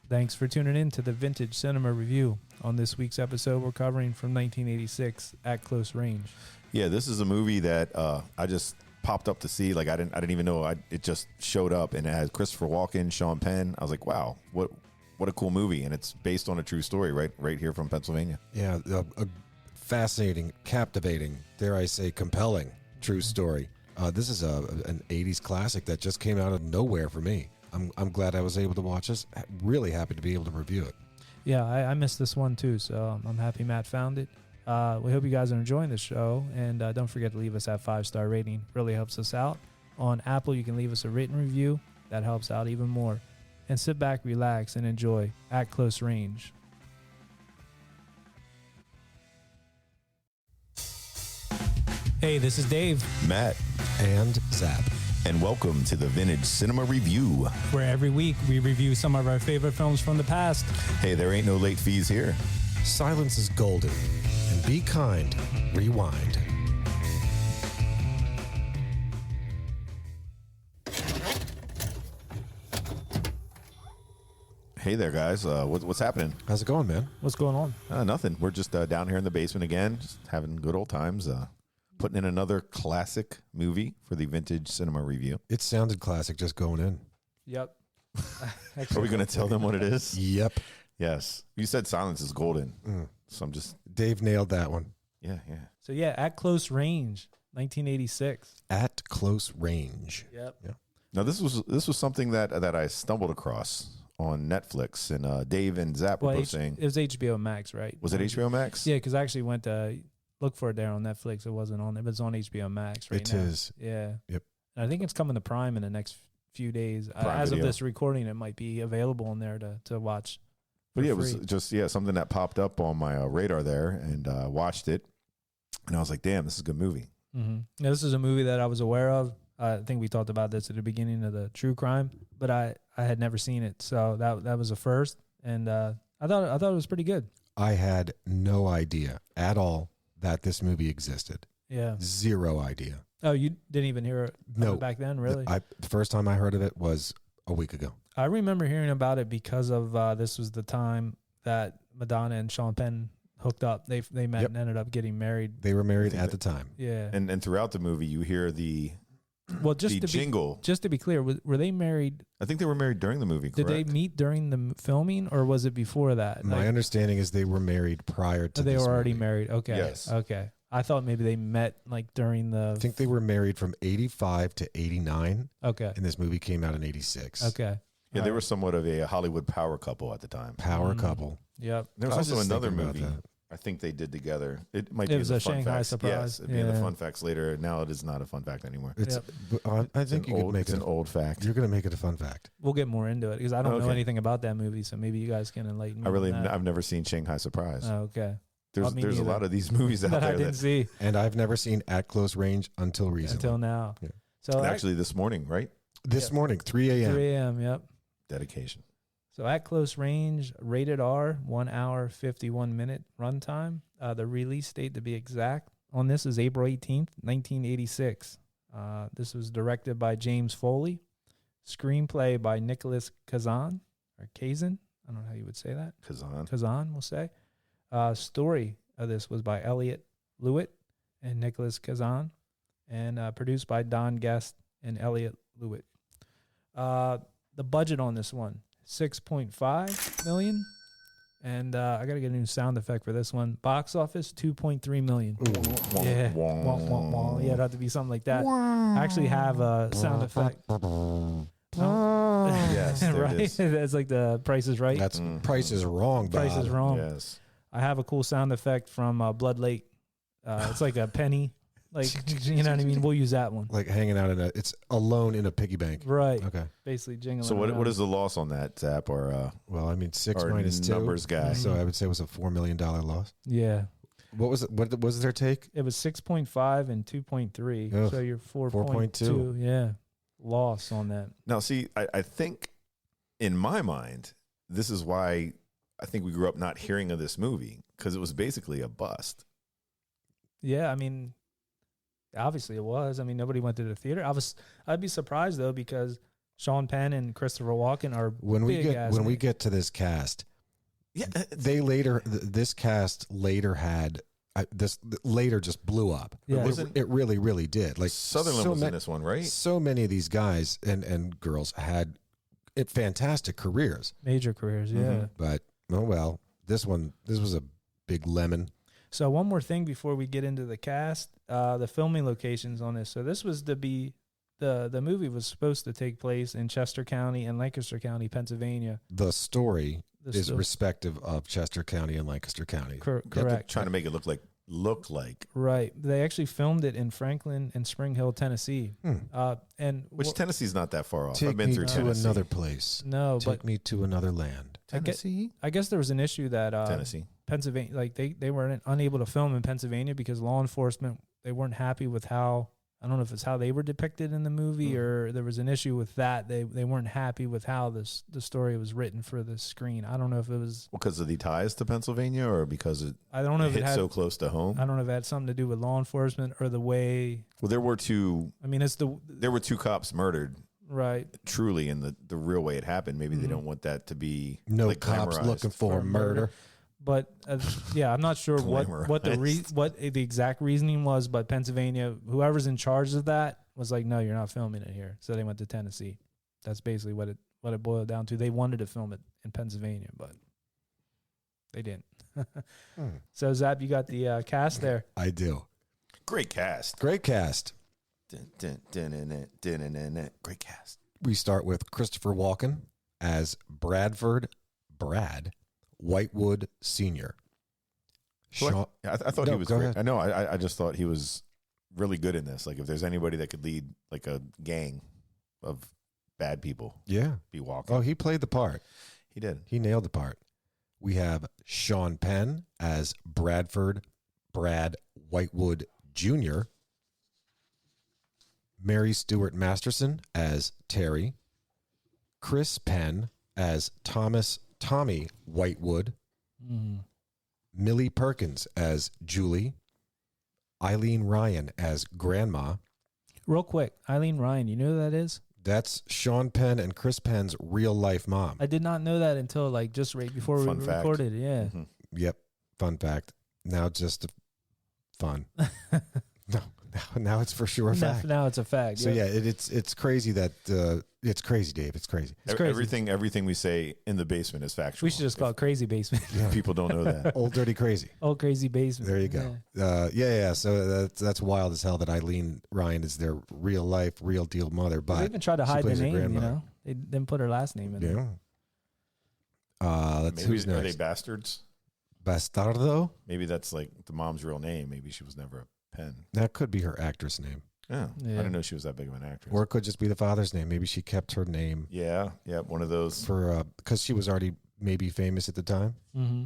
Thanks for tuning in to the Vintage Cinema Review. On this week's episode, we're covering from 1986, At Close Range. Yeah, this is a movie that I just popped up to see. Like I didn't even know it just showed up, and it had Christopher Walken, Sean Penn. I was like, wow, what a cool movie, and it's based on a true story, right here from Pennsylvania. Yeah, a fascinating, captivating, dare I say, compelling true story. This is an 80s classic that just came out of nowhere for me. I'm glad I was able to watch this. Really happy to be able to review it. Yeah, I missed this one too, so I'm happy Matt found it. We hope you guys are enjoying the show, and don't forget to leave us that 5-star rating. Really helps us out. On Apple, you can leave us a written review. That helps out even more. And sit back, relax, and enjoy At Close Range. Hey, this is Dave. Matt. And Zap. And welcome to the Vintage Cinema Review, where every week we review some of our favorite films from the past. Hey, there ain't no late fees here. Silence is golden. And be kind. Rewind. Hey there, guys. What's happening? How's it going, man? What's going on? Nothing. We're just down here in the basement again, just having good old times. Putting in another classic movie for the Vintage Cinema Review. It sounded classic just going in. Yep. Are we going to tell them what it is? Yep. Yes. You said Silence is golden. So I'm just... Dave nailed that one. Yeah. So yeah, At Close Range, 1986. At Close Range. Yep. Yeah. Now, this was something that I stumbled across on Netflix, and Dave and Zap were both saying... It was HBO Max, right? Was it HBO Max? Yeah, because I actually went to... look for it there on Netflix. It wasn't on there, but it's on HBO Max right now. It is. Yeah. Yep. And I think it's coming to Prime in the next few days. As of this recording, it might be available on there to watch. But yeah, it was just something that popped up on my radar there, and watched it, and I was like, "Damn, this is a good movie." Mm-hmm. Now, this is a movie that I was aware of. I think we talked about this at the beginning of the true crime, but I had never seen it, so that was a first, and I thought it was pretty good. I had no idea at all that this movie existed. Yeah. Zero idea. Oh, you didn't even hear it back then, really? The first time I heard of it was a week ago. I remember hearing about it because of this was the time that Madonna and Sean Penn hooked up. They met and ended up getting married. They were married at the time. Yeah. And throughout the movie, you hear the jingle. Just to be clear, were they married? I think they were married during the movie, correct? Did they meet during the filming, or was it before that? My understanding is they were married prior to They this were already movie. married. Okay. Yes. Okay. I thought maybe they met like during the... I think they were married from 85 to 89. Okay. And this movie came out in 86. Okay. Yeah, they were somewhat of a Hollywood power couple at the time. Power couple. Yep. There was also another movie that. I think they did together. It might It be was in the a fun Shanghai facts. Surprise. Yes, it'd be in the fun facts later. Now it is not a fun fact anymore. It's, I think you could make it's an old fact. You're going to make it a fun fact. We'll get more into it because I don't know anything about that movie, so maybe you guys can enlighten me. I've never seen Shanghai Surprise. Oh, okay. There's a lot of these movies out that there I didn't see. And I've never seen At Close Range until recently. Until now. Yeah. So actually this morning, right? This morning, 3 a.m. 3 a.m., yep. Dedication. So At Close Range, rated R, 1 hour, 51 minute runtime. The release date, to be exact, on this is April 18th, 1986. This was directed by James Foley. Screenplay by Nicholas Kazan, or Kazan. I don't know how you would say that. Kazan, we'll say. Story of this was by Elliot Lewitt and Nicholas Kazan, and produced by Don Guest and Elliot Lewitt. The budget on this one, $6.5 million. And I got to get a new sound effect for this one. Box office, $2.3 million. Ooh. Yeah. Yeah, it'd have to be something like that. I actually have a sound effect. Yes, right? That's like the Price is Right. That's Price is Wrong, Bob. Price is Wrong. Yes. I have a cool sound effect from Blood Lake. It's like a penny. Like, you know what I mean? We'll use that one. Like hanging out it's alone in a piggy bank. Right. Okay. Basically jingling. So what is the loss on that, Zap? Or well, I mean, 6 or minus 2. numbers guy. So I would say it was a $4 million loss. Yeah. What was it? What was their take? It was 6.5 and 2.3. Ugh. So you're 4.2. Yeah. Loss on that. Now, see, I think in my mind, this is why I think we grew up not hearing of this movie, because it was basically a bust. Yeah, I mean, obviously it was. I mean, nobody went to the theater. I'd be surprised though, because Sean Penn and Christopher Walken are When we big-ass get names. to this cast, Yeah, this cast later had this later just blew up. Yeah. It really, really did. Like Sutherland was in this one, right? So many of these guys and girls had fantastic careers, Major careers, yeah. Mm-hmm. but oh well. This was a big lemon. So one more thing before we get into the cast, the filming locations on this. So this was to be the movie was supposed to take place in Chester County and Lancaster County, Pennsylvania. The story The is sto- respective of Chester County and Lancaster County. Correct. Trying to make it look like. Right. They actually filmed it in Franklin and Spring Hill, Tennessee. And Which Tennessee's not that far off. Take I've been me through to Tennessee. another place. no, Take but me to another land. Tennessee. I guess there was an issue that Tennessee. Pennsylvania, like they were unable to film in Pennsylvania because law enforcement, they weren't happy with how, I don't know if it's how they were depicted in the movie or there was an issue with that. They weren't happy with how the story was written for the screen. I don't know if it was, Because of the ties to Pennsylvania, or because it I don't know if it hit had, so close to home. I don't know if it had something to do with law enforcement or the way, Well, there were two cops murdered. right. Truly, in the real way it happened. Maybe they don't want that to be No like, cops glamorized. looking for murder. But yeah, I'm not sure what Glamorized. what the exact reasoning was, but Pennsylvania, whoever's in charge of that was like, no, you're not filming it here. So they went to Tennessee. That's basically what it boiled down to. They wanted to film it in Pennsylvania, but they didn't. So Zap, you got the cast there. I do. Great cast. Great cast. Great cast. We start with Christopher Walken as Brad Whitewood Sr. So I thought No, he was go great. ahead. I know. I just thought he was really good in this. Like, if there's anybody that could lead like a gang of bad people, Yeah. be Walking. Oh, he played the part. He did. He nailed the part. We have Sean Penn as Brad Whitewood Jr., Mary Stuart Masterson as Terry, Chris Penn as Tommy Whitewood, Millie Perkins as Julie, Eileen Ryan as Grandma. Real quick, Eileen Ryan, you know who that is? That's Sean Penn and Chris Penn's real life mom. I did not know that until like just right before Fun we fact. recorded. Yeah. Yep. Fun fact. Now just fun. Now it's for sure a fact. Now it's a fact. So yeah. yeah, it's crazy that it's crazy, Dave. It's crazy. It's crazy. Everything we say in the basement is factual. We should just call it Crazy Basement. People don't know that. Old dirty crazy. Old Crazy Basement. There you go. Yeah. So that's wild as hell that Eileen Ryan is their real life, real deal mother. But They even tried to she hide the plays her name, you grandmother. know? They didn't put her last name in there. Yeah. Let's Maybe who's are they next? bastards? Bastardo. Maybe that's like the mom's real name. Maybe she was never a Penn. That could be her actress name, Yeah. I Yeah. didn't know she was that big of an actress. or it could just be the father's name. Maybe she kept her name Yeah, one of those. for because she was already maybe famous at the time. Mm-hmm.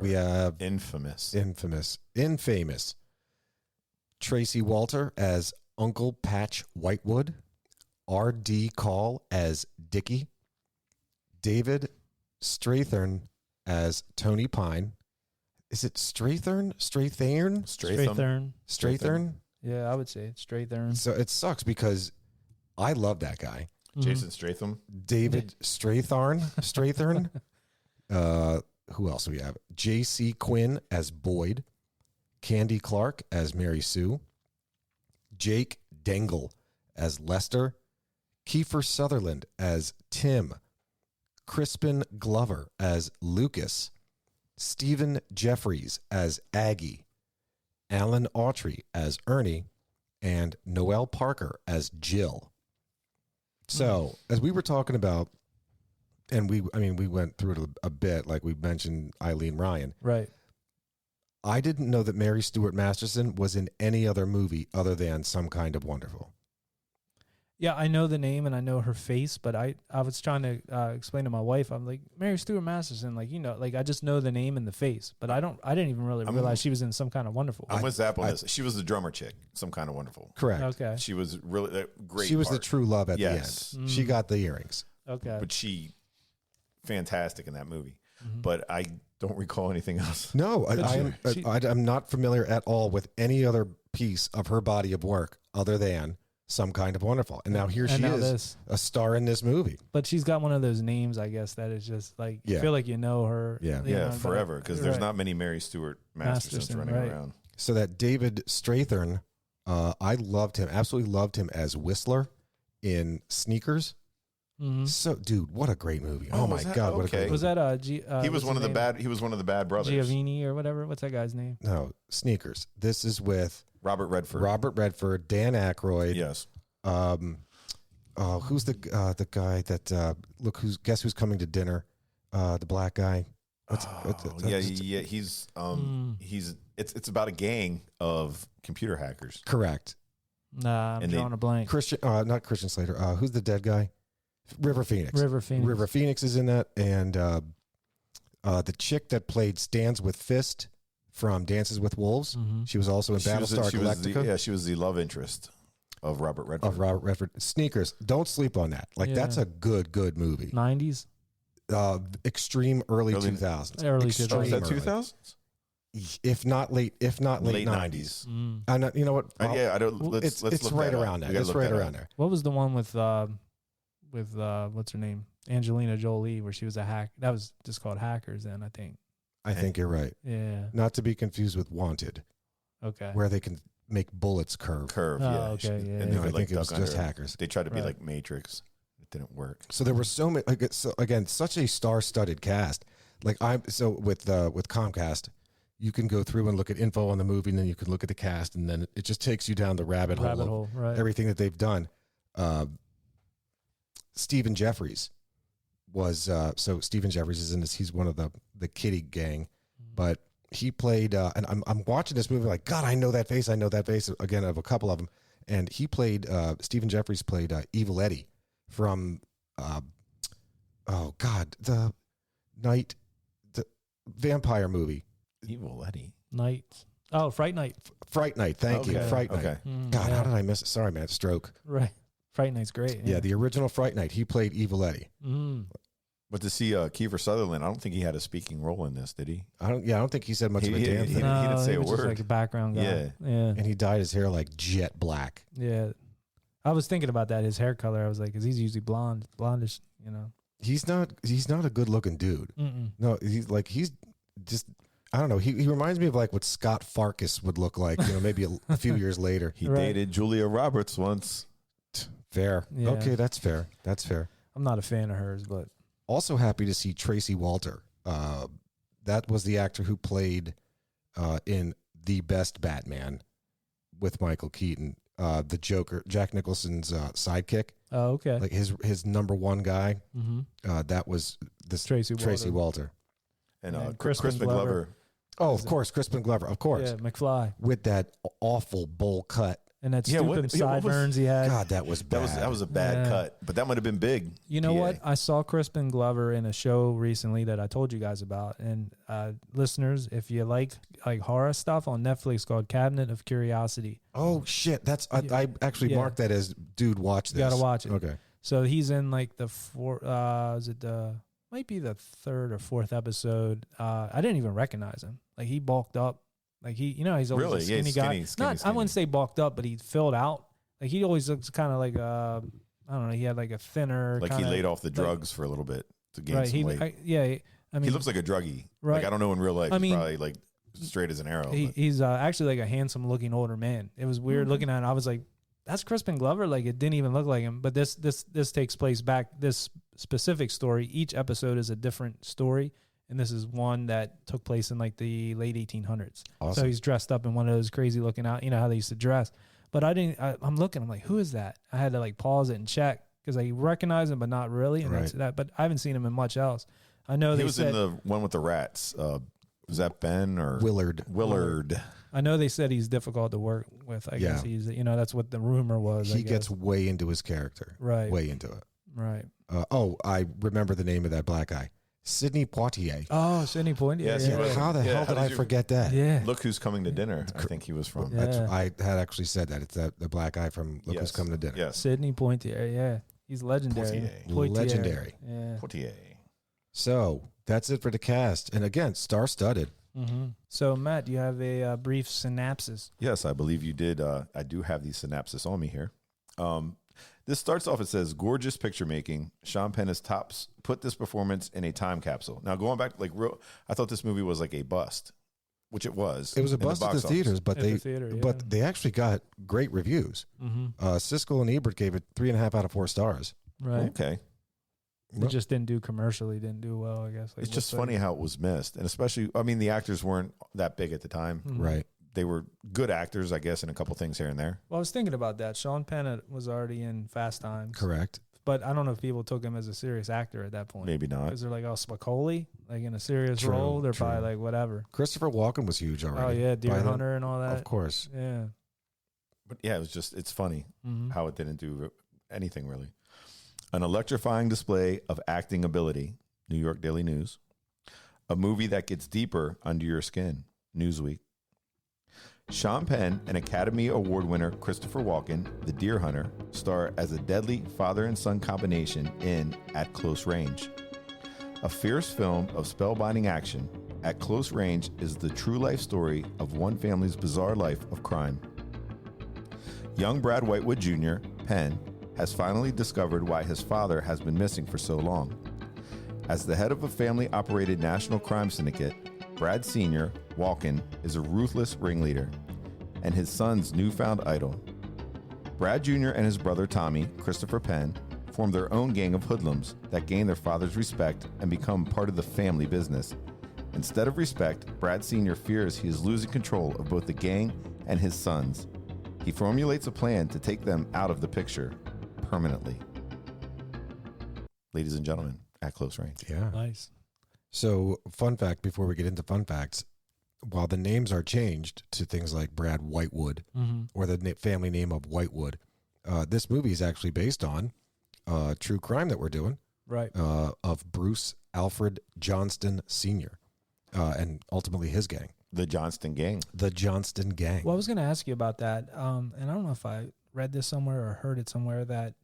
We have Infamous. infamous Tracy Walter as Uncle Patch Whitewood, R.D. Call as Dickie, David Strathern as Tony Pine. Is it Strathern? Strathern? Yeah, I would say it's Strathern. So it sucks because I love that guy. Jason Stratham. David Strathern. Who else do we have? J.C. Quinn as Boyd, Candy Clark as Mary Sue, Jake Dengle as Lester, Kiefer Sutherland as Tim, Crispin Glover as Lucas, Stephen Jeffries as Aggie, Alan Autry as Ernie, and Noelle Parker as Jill. So, as we were talking about, and we went through it a bit, like we mentioned Eileen Ryan. Right. I didn't know that Mary Stuart Masterson was in any other movie other than Some Kind of Wonderful. Yeah, I know the name and I know her face, but I was trying to explain to my wife. I'm like, Mary Stuart Masterson, like, you know, like I just know the name and the face, but I didn't even really realize she was in Some Kind of Wonderful. I'm with Zap on this. She was the drummer chick. Some Kind of Wonderful. Correct. Okay. She was really great. She was the part. true love at Yes. the end. She got the earrings. Okay. But she fantastic in that movie. Mm-hmm. But I don't recall anything else. No, she- I'm not familiar at all with any other piece of her body of work other than Some Kind of Wonderful. And now here And she now is, this. a star in this movie. But she's got one of those names, I guess, that is just like, you Yeah. feel like you know her. Yeah. you Yeah, know, forever, because there's right. not many Mary Stuart Mastersons Masterson, running right. around. So that David Strathern, I loved him, absolutely loved him as Whistler in Sneakers. Mhm. So, dude, what a great movie! Oh, Oh my was that- God, what a okay. great Was movie. that He what's was one his of the name? bad. He was one of the bad brothers. Giovanni or whatever? What's that guy's name? No, Sneakers. This is with Robert Redford. Robert Redford, Dan Aykroyd. Yes. Who's the guy that guess who's coming to dinner? The black guy. Yeah. He's it's about a gang of computer hackers. Correct. Nah, I'm And they- drawing a blank. Christian, not Christian Slater. Who's the dead guy? River Phoenix. River Phoenix. River Phoenix is in that, and the chick that played Stands with Fist from Dances with Wolves. Mhm. She was also in Battlestar Galactica. She was the love interest of Robert Redford. Of Robert Redford. Sneakers. Don't sleep on that. Like, Yeah. that's a good movie. 90s? Extreme early Early- 2000s. Early Extreme 2000s. Was that early. 2000s? If not late Late 90s. 90s. Mm. You know what? Yeah, I don't. Let's it's look right that up. around We there. gotta It's look right that up. around there. What was the one with what's her name? Angelina Jolie, where she was a hack. That was just called Hackers then, I think. I think you're right. Yeah. Not to be confused with Wanted, Okay. where they can make bullets curve. Curve. Oh, Yeah. okay, yeah, And yeah. they No, I could, think it was duck just under. Hackers. They tried to be Right. like Matrix. It didn't work. So there were so many. So again, such a star-studded cast. Like with Comcast, you can go through and look at info on the movie, and then you can look at the cast, and then it just takes you down the rabbit hole of Right. everything that they've done. Stephen Jeffries was so Stephen Jeffries is in this. He's one of the Kitty gang, but he played. And I'm watching this movie like, God, I know that face. I know that face again of a couple of them. And he played. Stephen Jeffries played Evil Eddie from. Oh God, the vampire movie. Evil Eddie. Night. Oh, Fright Night. Fright Night. Thank you. Okay, Fright Night. okay. God, yeah. how did I miss it? Sorry, man. Stroke. Right. Fright Night's great. Yeah, the original Fright Night. He played Evil Eddie. Mm. But to see Kiefer Sutherland, I don't think he had a speaking role in this, did he? I don't think he said much of a He- damn he- thing. he didn't say a was just word. like a background guy. Yeah. Yeah. And he dyed his hair like jet black. Yeah. I was thinking about that, his hair color. I was like, because he's usually blondish, He's not a good looking dude. Mm-mm. No, he's just I don't know. He reminds me of like what Scott Farkas would look like, maybe a few years later. He Right. dated Julia Roberts once. Fair. Yeah. Okay, that's fair. That's fair. I'm not a fan of hers, but Also happy to see Tracy Walter. That was the actor who played in The Best Batman with Michael Keaton. The Joker, Jack Nicholson's sidekick, oh, okay. like his number one guy. Mm-hmm. That was this Tracy Walter. And And Crispin Crispin Glover. Glover. Oh, of course, Crispin Glover, of course, Yeah, McFly. with that awful bowl cut. And that Yeah, stupid what was- sideburns he had. God, that was bad. That was a bad Yeah. cut, but that might have been big. You know PA. what? I saw Crispin Glover in a show recently that I told you guys about. And listeners, if you like horror stuff on Netflix called Cabinet of Curiosity, Oh shit, I actually Yeah. marked that as dude. Watch you this. got to watch it. Okay. So he's in like might be the third or fourth episode. I didn't even recognize him. Like he bulked up. Like he's always Really? a Yeah, skinny he's guy. skinny, I wouldn't say bulked up, but he filled out. Like he always looks kind of like I don't know. He had like a thinner. Like he kinda, laid off the drugs for a little bit to gain right. some weight. I mean, He looks like a druggie. Right. Like I don't know in real life. I He's mean, probably like straight as an arrow. but- he's actually like a handsome looking older man. It was weird looking at it. I was like, that's Crispin Glover. Like it didn't even look like him. But this takes place back. This specific story. Each episode is a different story, and this is one that took place in like the late 1800s. Awesome. So he's dressed up in one of those crazy looking out. You know how they used to dress. But I'm looking. I'm like, who is that? I had to like pause it and check because I recognize him, but not really. And that's Right. that. But I haven't seen him in much else. I know he they was said in the one with the rats. Was that Ben or Willard. Willard. I know they said he's difficult to work with. I guess he's, that's what the rumor was. I He gets guess. way into his character. Right. Way into it. Right. I remember the name of that black guy. Sidney Poitier. Oh, Sidney Poitier. Yes, he yeah. was. How the Yeah, hell how did did I you- forget that? Yeah. Look Who's Coming to Dinner. I think he was from. Yeah. I had actually said that. It's the black guy from Look Who's Yes. Coming to Dinner. Yes. Sidney Poitier. Yeah. He's legendary. Poitier. Legendary. Yeah. Poitier. So that's it for the cast. And again, star-studded. Mm-hmm. So, Matt, do you have a brief synopsis? Yes, I believe you did. I do have the synopsis on me here. This starts off, it says, gorgeous picture making. Sean Penn has put this performance in a time capsule. Now, going back, I thought this movie was like a bust, which it was. It was a in the bust at box the office. theaters, but At the theater, yeah. but they actually got great reviews. Siskel and Ebert gave it 3.5 out of 4 stars. Right. Okay. It just didn't do commercially, didn't do well, I guess. It's just funny how it was missed. And especially, I mean, the actors weren't that big at the time. Right. They were good actors, I guess, in a couple things here and there. Well, I was thinking about that. Sean Penn was already in Fast Times. Correct. But I don't know if people took him as a serious actor at that point. Maybe not. Because they're like, oh, Spicoli? Like in a serious True, role? They're true. probably like, whatever. Christopher Walken was huge already. Oh, yeah, Deer by then. Hunter and all that. Of course. Yeah. But yeah, it's funny Mm-hmm. how it didn't do anything really. An electrifying display of acting ability, New York Daily News. A movie that gets deeper under your skin, Newsweek. Sean Penn and Academy Award winner Christopher Walken, the Deer Hunter, star as a deadly father and son combination in At Close Range. A fierce film of spellbinding action, At Close Range is the true life story of one family's bizarre life of crime. Young Brad Whitewood Jr., Penn, has finally discovered why his father has been missing for so long. As the head of a family-operated national crime syndicate, Brad Sr., Walken, is a ruthless ringleader and his son's newfound idol. Brad Jr. and his brother Tommy, Christopher Penn, form their own gang of hoodlums that gain their father's respect and become part of the family business. Instead of respect, Brad Sr. fears he is losing control of both the gang and his sons. He formulates a plan to take them out of the picture permanently. Ladies and gentlemen, At Close Range. Yeah. Nice. So, fun fact before we get into fun facts, while the names are changed to things like Brad Whitewood or the family name of Whitewood, this movie is actually based on true crime that we're doing Right. of Bruce Alfred Johnston Sr. And ultimately his gang, The Johnston Gang. the Johnston Gang. Well, I was going to ask you about that. And I don't know if I read this somewhere or heard it somewhere that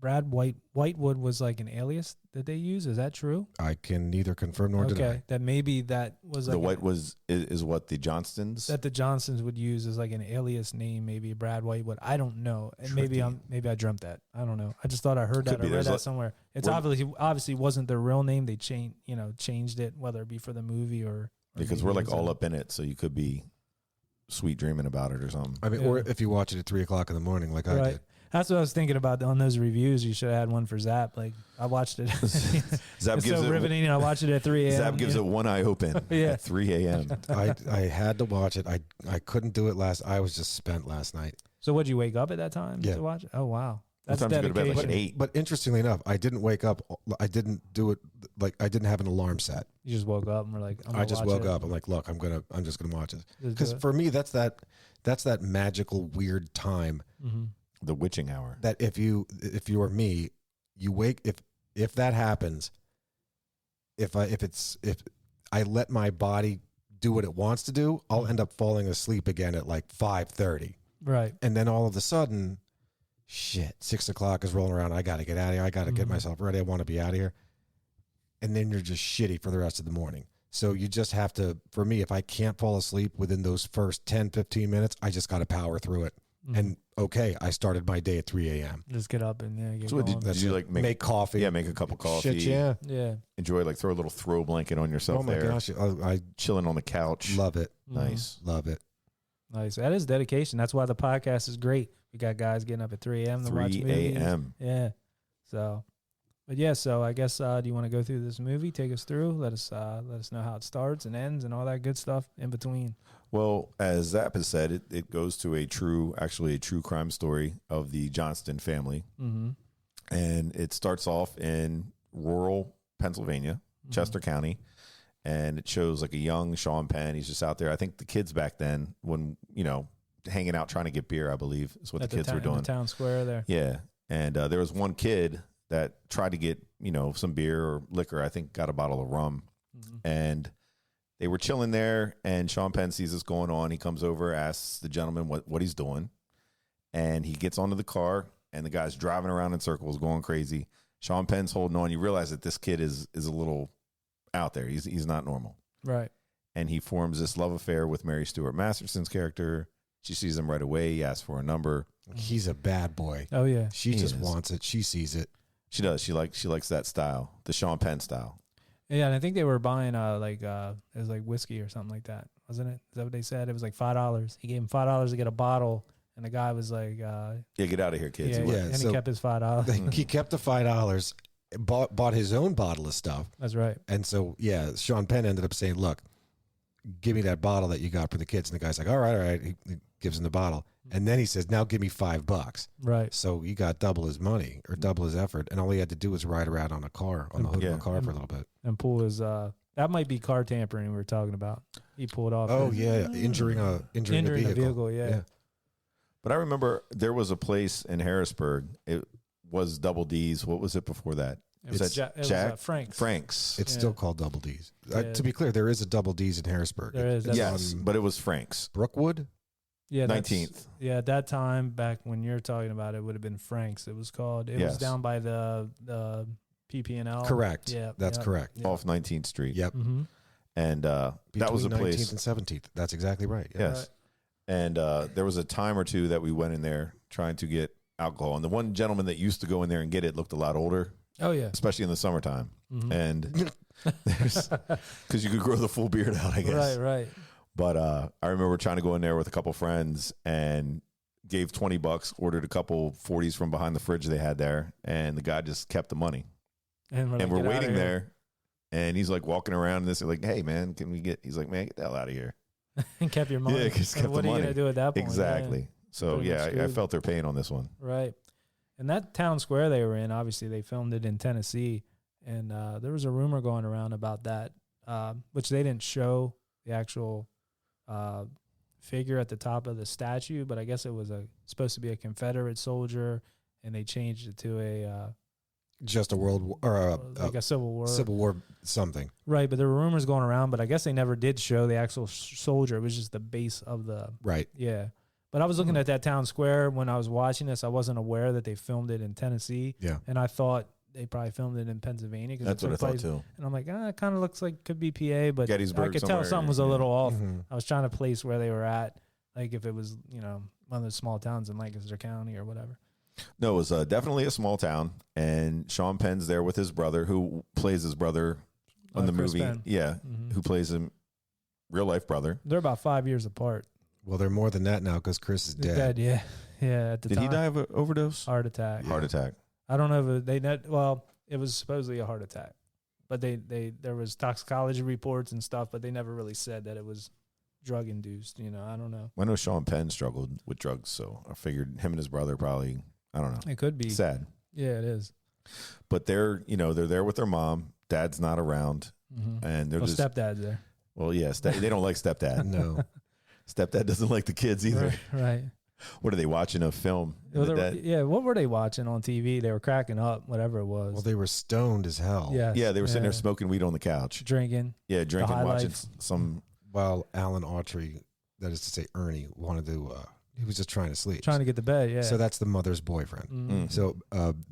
Brad Whitewood was like an alias that they use. Is that true? I can neither confirm nor deny. That maybe that was like The White is what the Johnstons. that the Johnsons would use as like an alias name, maybe Brad Whitewood. I don't know. And maybe I dreamt that. I don't know. I just thought I heard Could that be. or read There's that like- somewhere. It's we're- obviously wasn't their real name. They changed it, whether it be for the movie or because maybe we're it like was all up in it, so you could be sweet dreaming about it or something. I mean, Yeah. or if you watch it at 3:00 in the morning, like I Right. did. That's what I was thinking about on those reviews. You should have had one for Zap. Like I watched it. Zap It's gives so it riveting. I watched it at 3 a.m. Zap gives it one eye open Yeah. at 3 a.m. I had to watch it. I couldn't do it I was just spent last night. So would you wake up at that time Yeah. to watch it? Oh wow, What that's time did you go to bed? dedication. Like 8. But interestingly enough, I didn't wake up. I didn't do it like I didn't have an alarm set. You just woke up and were like, I just woke up. I'm like, look, I'm just gonna watch it do because it. for me that's that magical weird time Mm-hmm. The witching hour. that if you are me, you wake if that happens. If I let my body do what it wants to do, I'll end up falling asleep again at like 5:30, Right. and then all of a sudden, shit, 6:00 is rolling around. I got to get out of here. I got to get myself ready. I want to be out of here. And then you're just shitty for the rest of the morning. So you just have to, for me, if I can't fall asleep within those first 10, 15 minutes, I just got to power through it. And okay, I started my day at 3 a.m. Just get up and get So what, going. did you like Make coffee. Yeah, make a cup of coffee. Shit, yeah. Yeah. Enjoy, like throw a little throw blanket on yourself Oh my there. gosh, I Chilling on the couch. love it. Nice. Love it. Nice. That is dedication. That's why the podcast is great. We got guys getting up at 3 a.m. to watch 3 movies. a.m. Yeah. So, but yeah. So I guess do you want to go through this movie? Take us through. Let us know how it starts and ends and all that good stuff in between. Well, as Zap has said, it goes to a true crime story of the Johnston family. Mm-hmm. And it starts off in rural Pennsylvania, Chester County. And it shows like a young Sean Penn. He's just out there. I think the kids back then, when, hanging out trying to get beer, I believe is what At the kids were in doing. the town square there. Yeah. And there was one kid that tried to get, some beer or liquor. I think got a bottle of rum. And they were chilling there, and Sean Penn sees this going on. He comes over, asks the gentleman what he's doing. And he gets onto the car, and the guy's driving around in circles, going crazy. Sean Penn's holding on. You realize that this kid is a little out there. He's not normal. Right. And he forms this love affair with Mary Stuart Masterson's character, She sees him right away. He asks for a number. He's a bad boy. Oh yeah. She He just is. wants it. She sees it. She does. She likes that style, the Sean Penn style. Yeah, and I think they were buying it was like whiskey or something like that, wasn't it? Is that what they said? It was like $5. He gave him $5 to get a bottle, and the guy was like, Yeah, get out of here, kids. yeah, Yeah, and so- he kept his $5. He kept the $5, bought his own bottle of stuff. That's right. And so, yeah, Sean Penn ended up saying, look, give me that bottle that you got for the kids. And the guy's like, all right. He gives him the bottle. And then he says, now give me $5. Right. So he got double his money or double his effort. And all he had to do was ride around on a car, on the hood of Yeah. a car for a little bit. And pull his that might be car tampering we were talking about. He pulled off. Oh, his- yeah. Injuring a vehicle. Yeah. But I remember there was a place in Harrisburg. It was Double D's. What was it before that? It Was was, that it was Jack? Frank's. Frank's. It's Yeah. still called Double D's. Yeah. To be clear, there is a Double D's in Harrisburg. There is. It's Yes, on but it was Frank's. Brookwood? Yeah, that's- 19th. Yeah, at that time, back when you're talking about it, would have been Frank's. It was called. It Yes. was down by the PP&L. Correct. Yeah, That's correct. Yeah. Off 19th Street. Yep. Mm-hmm. And that was a Between 19th place. and 17th. That's exactly right. Yeah. Yes. And there was a time or two that we went in there trying to get alcohol. And the one gentleman that used to go in there and get it looked a lot older, Oh yeah. especially in the summertime. Mhm. And because you could grow the full beard out, I guess. Right. Right. But I remember trying to go in there with a couple friends and gave $20, ordered a couple 40s from behind the fridge they had there, and the guy just kept the money. And And we're like, "Get outta waiting here." there, and he's like walking around this, like, "Hey man, can we get?" He's like, "Man, get the hell out of here." and kept your money. Yeah, 'cause And kept what the are you money. gonna do at that point? Exactly. So Pretty much yeah, I screwed. felt their pain on this one. Right. And that town square they were in, obviously they filmed it in Tennessee, and there was a rumor going around about that, which they didn't show the actual figure at the top of the statue, but I guess it was supposed to be a Confederate soldier, and they changed it to a Just a world war, or like a Civil War. Civil War something. Right, but there were rumors going around, but I guess they never did show the actual soldier. It was just the base of the Right. yeah. But I was looking at that town square when I was watching this. I wasn't aware that they filmed it in Tennessee. Yeah. And I thought they probably filmed it in Pennsylvania. Cause That's it what I took thought place- too. And I'm like, it kind of looks like could be PA, but Gettysburg I could tell somewhere, something was a yeah. little off. Mhm. I was trying to place where they were at, like if it was, one of those small towns in Lancaster County or whatever. No, it was definitely a small town, and Sean Penn's there with his brother, who plays his brother on the Chris movie. Penn. Yeah, Mhm. who plays him real life brother. They're about 5 years apart. Well, they're more than that now because Chris is They're dead. yeah. Yeah, at the Did time. he die of an overdose? Heart attack. Heart attack. I don't know if it was supposedly a heart attack, but there was toxicology reports and stuff, but they never really said that it was drug induced. I don't know. I know Sean Penn struggled with drugs, so I figured him and his brother probably, I don't know. It could be. Sad. Yeah, it is. But they're there with their mom. Dad's not around, Mm-hmm. and they're Well, just stepdad's there. well, yeah. They don't like stepdad. No. Stepdad doesn't like the kids either. Right. What are they watching? A film? Well, The they- dad- yeah, what were they watching on TV? They were cracking up, whatever it was. Well, they were stoned as hell. Yes, yeah, they were sitting there yeah. smoking weed on the couch. Drinking. Yeah, drinking, high watching life. some. While Alan Autry, that is to say Ernie, wanted to, he was just trying to sleep. Trying to get to bed, yeah. So that's the mother's boyfriend. Mhm. So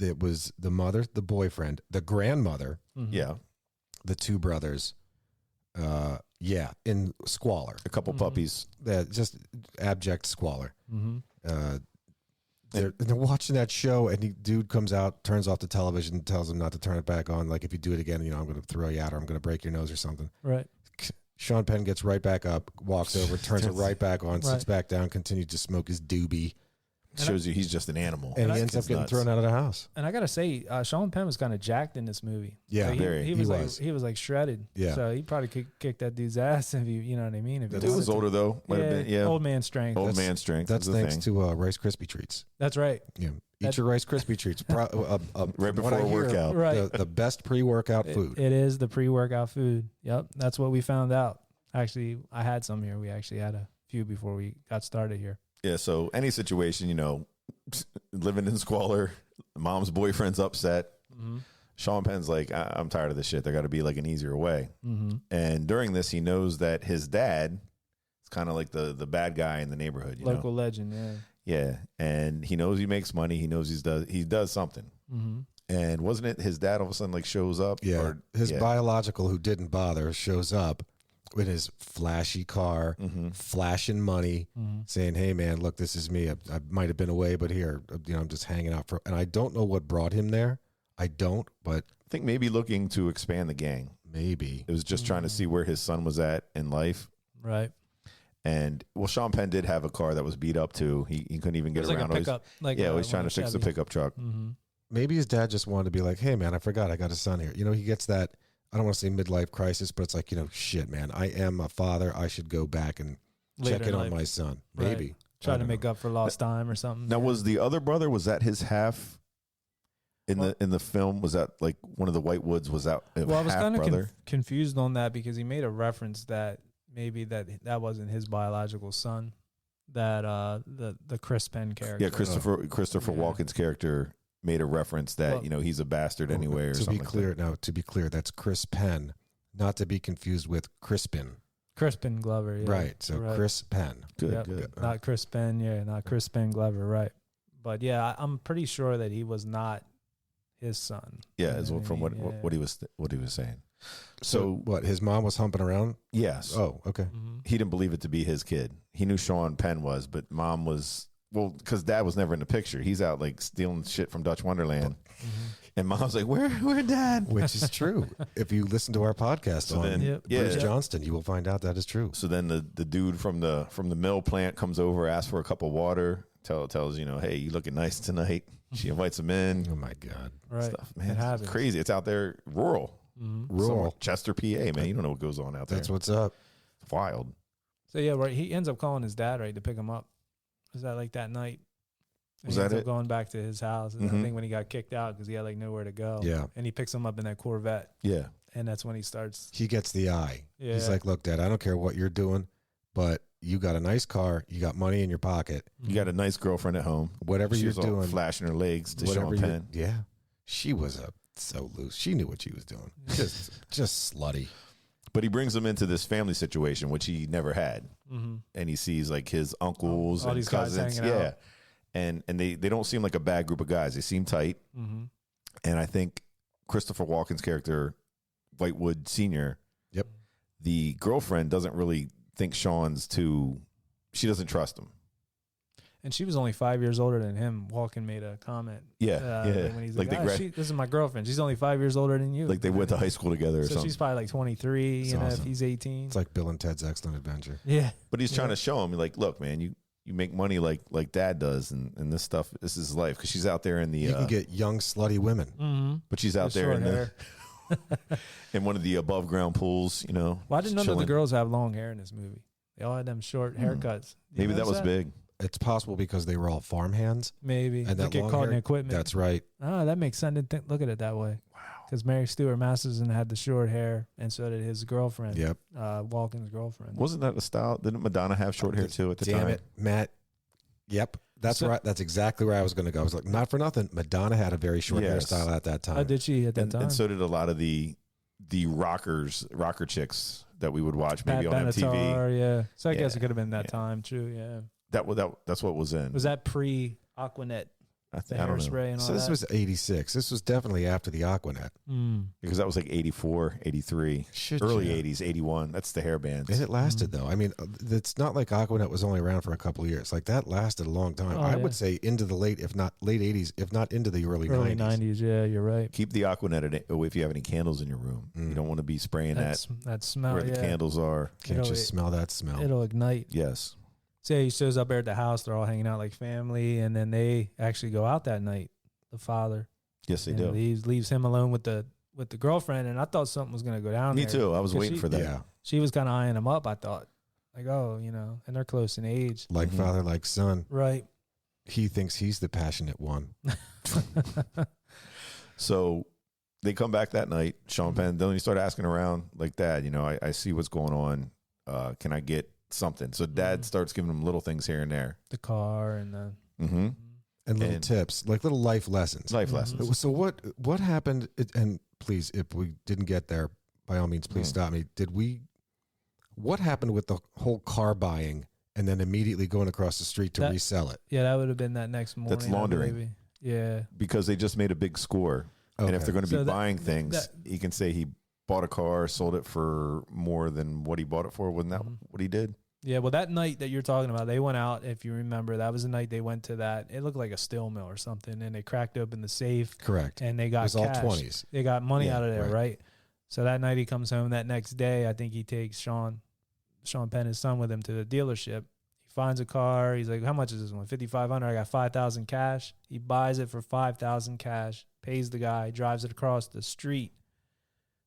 it was the mother, the boyfriend, the grandmother, Mhm. Yeah, the two brothers. In squalor. a couple Mhm. puppies. Just abject squalor. Mhm. They're watching that show, and the dude comes out, turns off the television, and tells him not to turn it back on. Like, if you do it again, I'm going to throw you out, or I'm going to break your nose or something. Right. Sean Penn gets right back up, walks over, turns it right back on, sits Right. back down, continues to smoke his doobie, Shows you he's just an animal. and I- he ends up It's getting nuts. thrown out of the house. And I gotta say, Sean Penn was kind of jacked in this movie. Yeah, Like, very. He He was like was. he was like shredded. Yeah. So he probably could kick that dude's ass if you know what I mean. If The he dude was wanted to. older though. Might have been, yeah. Old man strength. Old That's- man strength. That's was the thanks thing. to Rice Krispie treats. That's right. Yeah, eat That- your Rice Krispie treats. Right From what before I a hear, workout. Right. The best pre-workout food. It is the pre-workout food. Yep, that's what we found out. Actually, I had some here. We actually had a few before we got started here. Yeah. So any situation, living in squalor, mom's boyfriend's upset. Mm-hmm. Sean Penn's like, I'm tired of this shit. There got to be like an easier way. Mm-hmm. And during this, he knows that his dad is kind of like the bad guy in the neighborhood. You Local know? legend, yeah. Yeah. And he knows he makes money. He knows he does something. Mm-hmm. And wasn't it his dad all of a sudden like shows up? Yeah, Or- his yeah. biological, who didn't bother, shows up, with his flashy car, flashing money, saying, "Hey, man, look, this is me. I might have been away, but here, I'm just hanging out for." And I don't know what brought him there. I don't, but I think maybe looking to expand the gang. maybe It was just trying to see where his son was at in life. Right. And well, Sean Penn did have a car that was beat up too. He couldn't even It get was like around. a pickup. He's trying to fix the pickup truck. maybe his dad just wanted to be like, "Hey, man, I forgot I got a son here." He gets that. I don't want to say midlife crisis, but it's like, shit, man, I am a father. I should go back and Later check in in on life. my son. Right. Maybe Trying I to don't make know. up for lost time or something. Now, was the other brother, was that his half in the film? Was that like one of the Whitewoods? Was that Well, I was half kind of brother? confused on that because he made a reference that maybe that wasn't his biological son, that the Chris Penn character. Yeah, Christopher Yeah. Walken's character made a reference that Well, he's a bastard anyway, or To something. be clear, to be clear, that's Chris Penn, not to be confused with Crispin. Crispin Glover. Yeah. Right. So Right. Chris Penn. Good, Yep. good. Not Chris Penn. Yeah, not Chris Penn Glover. Right. But yeah, I'm pretty sure that he was not his son. Yeah, You is know what I from mean? what he was saying. So what? His mom was humping around. Yes, Oh, okay. he didn't believe it to be his kid. He knew Sean Penn was, but mom was, well, because dad was never in the picture. He's out like stealing shit from Dutch Wonderland, and mom's like, "Where dad?" Which is true. If you listen to our podcast So on then, Yep. Bruce yeah. Johnston, you will find out that is true. So then the dude from the mill plant comes over, asks for a cup of water, tells hey, you looking nice tonight. She invites him in. Oh my God. Right. Stuff, man, It it's happens. crazy. It's out there, rural, Rural. Somewhere, Chester, PA. Man, you don't know what goes on out there. That's what's up. It's wild. So yeah, right. He ends up calling his dad, right, to pick him up. Was that like that night? Was he that ends up it? going back to his house. I Mhm. think when he got kicked out because he had like nowhere to go. Yeah. And he picks him up in that Corvette, Yeah, and that's when he starts. He gets the eye. Yeah. He's like, "Look, Dad, I don't care what you're doing, but you got a nice car. You got money in your pocket. you got a nice girlfriend at home. Whatever She you're was all doing, flashing her legs to whatever Sean you're, Penn. yeah." She was so loose. She knew what she was doing. Just slutty. But he brings him into this family situation, which he never had. Mm-hmm. And he sees like his uncles All and these guys cousins. hanging Yeah. out. And they don't seem like a bad group of guys. They seem tight. Mm-hmm. And I think Christopher Walken's character, Whitewood Sr., Yep. the girlfriend doesn't really think she doesn't trust him. And she was only 5 years older than him. Walken made a comment. Yeah. When he's Like like, they this is my girlfriend. She's only 5 years older than you. like they went to high school together or So something. she's probably like 23. That's If awesome. he's 18. It's like Bill and Ted's Excellent Adventure. Yeah. But he's trying Yeah. to show him, like, look, man, you make money like dad does, and this stuff, this is life. Because she's out there in the, You can get young, slutty women. Mm-hmm. but she's out there in in one of the above ground pools, Why did none of chilling. the girls have long hair in this movie? They all had them short haircuts. You Maybe that notice was big. It's possible because they were all farmhands. Maybe. And They that get long caught in hair- equipment. That's right. Oh, that makes sense. I didn't look at it that way. Wow. Because Mary Stuart Masterson had the short hair, and so did his girlfriend. Yep. Walken's girlfriend. Wasn't that the style? Didn't Madonna have short hair too at the Damn time? it, Matt. Yep. That's So- right. That's exactly where I was going to go. I was like, not for nothing. Madonna had a very short Yes. hairstyle at that time. Oh, did she at that And, time? and so did a lot of the rocker chicks that we would watch maybe Pat on MTV. Benatar, yeah. So I guess Yeah, it could have been that yeah. time, true, yeah. That's what was in. Was that pre-Aquanet, I the don't know. hairspray and all So this that? was 86. This was definitely after the Aquanet. Because that was like 84, 83, Shit, early yeah. Mm. 80s, 81. That's the hair bands. And it lasted, though. I mean, it's not like Aquanet was only around for a couple of years. Like, that lasted a long time. Oh, I yeah. would say into the late 80s, if not into the early 90s. 90s, yeah, you're right. Keep the Aquanet if you have any candles in your room. You don't want to be spraying That smell, where yeah. the candles are. Can't It'll- just smell that smell. It'll ignite. Yes. Say he shows up there at the house, they're all hanging out like family, and then they actually go out that night, the father. Yes, they and do. leaves him alone with the girlfriend, and I thought something was going to go down Me there. too. I was 'Cause waiting for that. Yeah. She was kind of eyeing him up, I thought. Like, oh, and they're close in age. Like Mhm. father, like son. Right. He thinks he's the passionate one. So they come back that night. Sean Penn, then he started asking around, like, Dad, I see what's going on. Can I get something? So Dad starts giving him little things here and there. The car and the... Mm-hmm. And little And- tips, like little life lessons. Life Mhm. lessons. So what happened? And please, if we didn't get there, by all means, please stop me. What happened with the whole car buying and then immediately going across the street to That- resell it? Yeah, that would have been that next morning. That's laundering. Maybe. Yeah. Because they just made a big score. And if Okay. they're going to be So buying things, that- he can say he bought a car, sold it for more than what he bought it for. Wasn't that what he did? Yeah, well, that night that you're talking about, they went out, if you remember, that was the night they went to that. It looked like a steel mill or something, and they cracked open the safe. Correct. And they got It was all cash. 20s. They got money out of there, right. right? So that night he comes home. That next day, I think he takes Sean Penn, his son, with him to the dealership. He finds a car. He's like, how much is this one? $5,500. I got $5,000 cash. He buys it for $5,000 cash, pays the guy, drives it across the street,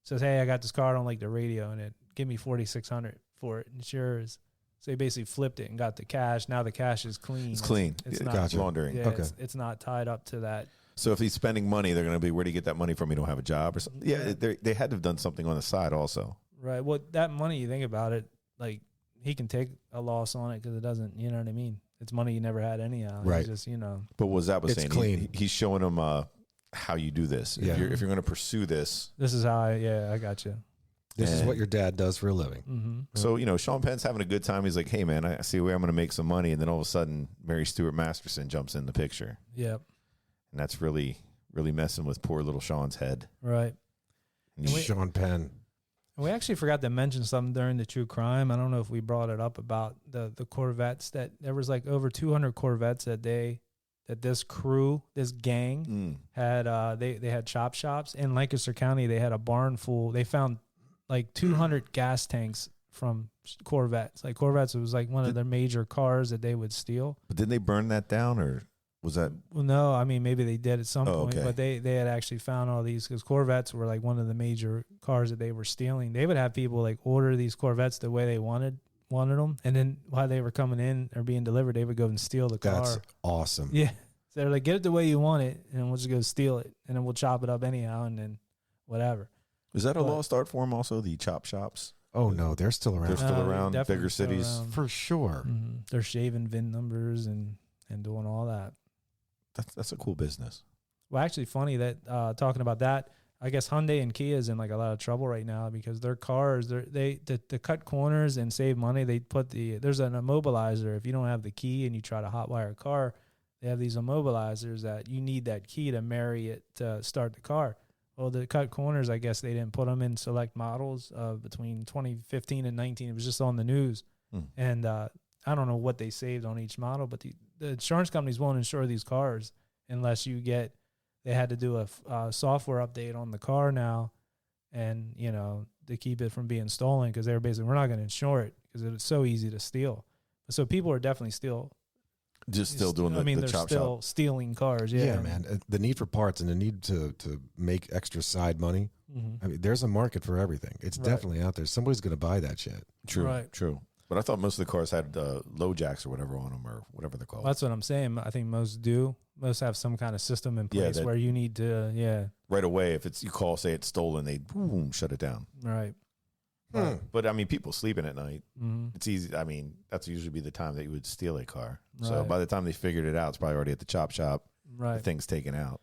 says, hey, I got this car. I don't like the radio in it. Give me $4,600 for it. It's yours. So he basically flipped it and got the cash. Now the cash is clean. It's clean. It's Yeah, not gotcha. laundering. Yeah, Okay. it's not tied up to that. So if he's spending money, they're going to be, where do you get that money from? You don't have a job or something. Yeah, they had to have done something on the side also. Right. Well, that money, you think about it, like he can take a loss on it because it doesn't, you know what I mean? It's money he never had anyhow. Right. It's just, you know. But what Zach was It's saying, clean. he's showing them how you do this. Yeah. If you're going to pursue this. This is how I got you. This is And- what your dad does for a living. Mm-hmm. So, Sean Penn's having a good time. He's like, hey, man, I see where I'm going to make some money. And then all of a sudden, Mary Stuart Masterson jumps in the picture. Yep. And that's really, really messing with poor little Sean's head. Right. And And we- Sean Penn. And we actually forgot to mention something during the true crime. I don't know if we brought it up about the Corvettes, that there was like over 200 Corvettes that day that this crew, this gang had, they had chop shops in Lancaster County. They had a barn full. They found like 200 gas tanks from Corvettes. Like Corvettes was like one of their major cars that they would steal. But didn't they burn that down, or was that? Well, no, I mean, maybe they did at some Oh, point, okay. but they had actually found all these because Corvettes were like one of the major cars that they were stealing. They would have people like order these Corvettes the way they wanted them, and then while they were coming in or being delivered, they would go and steal the car. That's awesome. Yeah, so they're like, get it the way you want it, and we'll just go steal it, and then we'll chop it up anyhow, and then whatever. Is that a But- lost art form also, the chop shops? Oh, no, they're still around. They're still No, around, definitely bigger still cities. around. For sure. Mhm. They're shaving VIN numbers and doing all that. That's a cool business. Well, actually, funny that talking about that, I guess Hyundai and Kia is in like a lot of trouble right now because their cars, to cut corners and save money, they put there's an immobilizer. If you don't have the key and you try to hotwire a car, they have these immobilizers that you need that key to marry it to start the car. Well, the cut corners, I guess they didn't put them in select models between 2015 and 19. It was just on the news. And I don't know what they saved on each model, but the insurance companies won't insure these cars unless they had to do a software update on the car now and, to keep it from being stolen because they're basically, we're not going to insure it because it's so easy to steal. So people are definitely still doing the they're chop still shop. stealing cars. Yeah, man. The need for parts and the need to make extra side money. Mm-hmm. I mean, there's a market for everything. It's Right. definitely out there. Somebody's going to buy that shit. True, Right. true. But I thought most of the cars had low jacks or whatever on them, or whatever they're called. That's what I'm saying. I think most do. Most have some kind of system in Yeah, place that- where you need to, Right away, if you call, say it's stolen, they boom, shut it down. right. But I mean, people sleeping at night. Mm-hmm. It's easy. I mean, that's usually be the time that you would steal a car. So Right. by the time they figured it out, it's probably already at the chop shop. Right. The thing's taken out.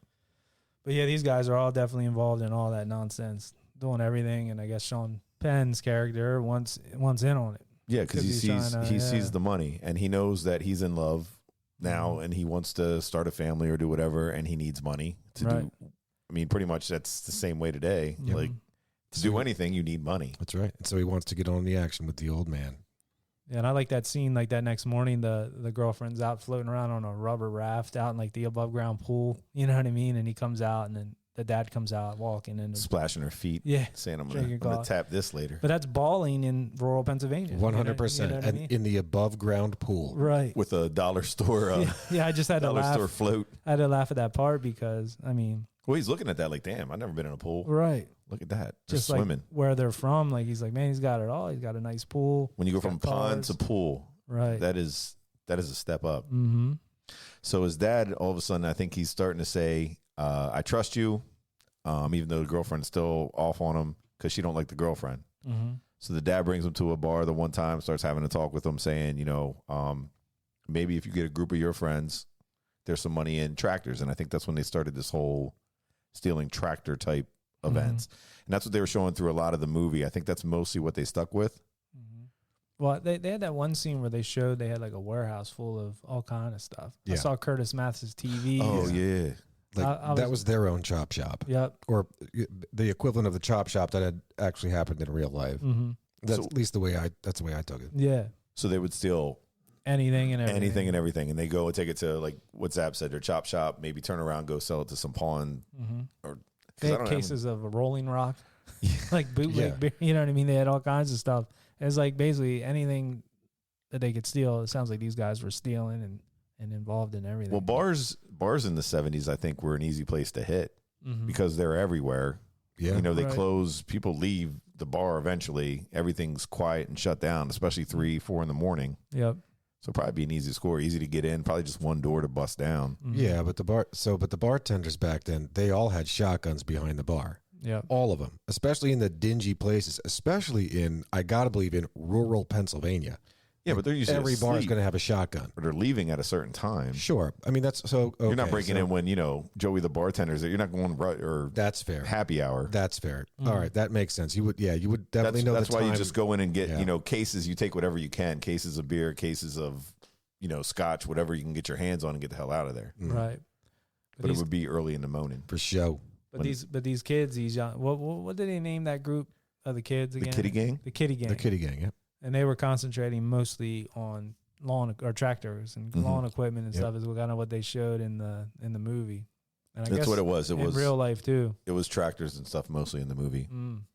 But yeah, these guys are all definitely involved in all that nonsense, doing everything. And I guess Sean Penn's character wants in on it. Yeah, because 'Cause he he's sees the money, and he knows that he's in love now, and he wants to start a family or do whatever, and he needs money to Right. do. I mean, pretty much that's the same way today. Mhm. Like to do anything, you need money. That's right. And so he wants to get on the action with the old man. Yeah, and I like that scene. Like that next morning, the girlfriend's out floating around on a rubber raft out in like the above ground pool. You know what I mean? And he comes out, and then the dad comes out walking and Splashing her feet, yeah. saying, I'm Drinking gonna coffee. tap this later. But that's balling in rural Pennsylvania. 100%. You know what I And mean? in the above ground pool. Right. With a dollar store, Yeah, I just had to dollar laugh. store float. I had to laugh at that part because I mean, Well, he's looking at that like, damn, I've never been in a pool. right. Look at that. Just Just like swimming. where they're from. Like he's like, man, he's got it all. He's got a nice pool. When you go He's from got pond cars. to pool, Right. that is a step up. Mm-hmm. So his dad, all of a sudden, I think he's starting to say, I trust you, even though the girlfriend's still off on him because she don't like the girlfriend. Mm-hmm. So the dad brings him to a bar the one time, starts having a talk with him, saying, maybe if you get a group of your friends, there's some money in tractors. And I think that's when they started this whole stealing tractor type events. And that's what they were showing through a lot of the movie. I think that's mostly what they stuck with. Mm-hmm. Well, they had that one scene where they had like a warehouse full of all kind of stuff. I Yeah. saw Curtis Mathis' TV. Oh, yeah. Like that was their own chop shop. Yep. Or the equivalent of the chop shop that had actually happened in real life. Mm-hmm. That's at least the way I took it. Yeah. So they would steal anything and everything. and they go and take it to, like what Zap said, their chop shop, maybe turn around, go sell it to some pawn. Or they had cases of a Rolling Rock, like bootleg beer, you know what I mean? They had all kinds of stuff. It's like basically anything that they could steal. It sounds like these guys were stealing and involved in everything. Well, bars in the 70s, I think, were an easy place to hit because they're everywhere. Yeah. You know, they close, people leave the bar eventually. Everything's quiet and shut down, especially 3, 4 in the morning. Yep. So probably be an easy score, easy to get in, probably just one door to bust down. Yeah, but the bartenders back then, they all had shotguns behind the bar. Yeah. All of them, especially in the dingy places, especially in, I got to believe, in rural Pennsylvania. Yeah, but they're usually every bar is going to have a shotgun. But they're leaving at a certain time. Sure. I mean, that's so. Okay, you're not breaking in when, Joey the bartender's there. You're not going or that's fair. Happy hour. That's fair. All right, that makes sense. You would definitely know. That's the why time. you just go in and get cases. You take whatever you can, cases of beer, cases of scotch, whatever you can get your hands on and get the hell out of there. Right. But it would be early in the morning for show. But these kids, these young, what did they name that group of the kids again? The Kitty Gang. The Kitty Gang. The Kitty Gang. Yeah. And they were concentrating mostly on lawn or tractors and lawn equipment and stuff. Is kind of what they showed in the movie. And That's what it was. It was real life too. It was tractors and stuff mostly in the movie.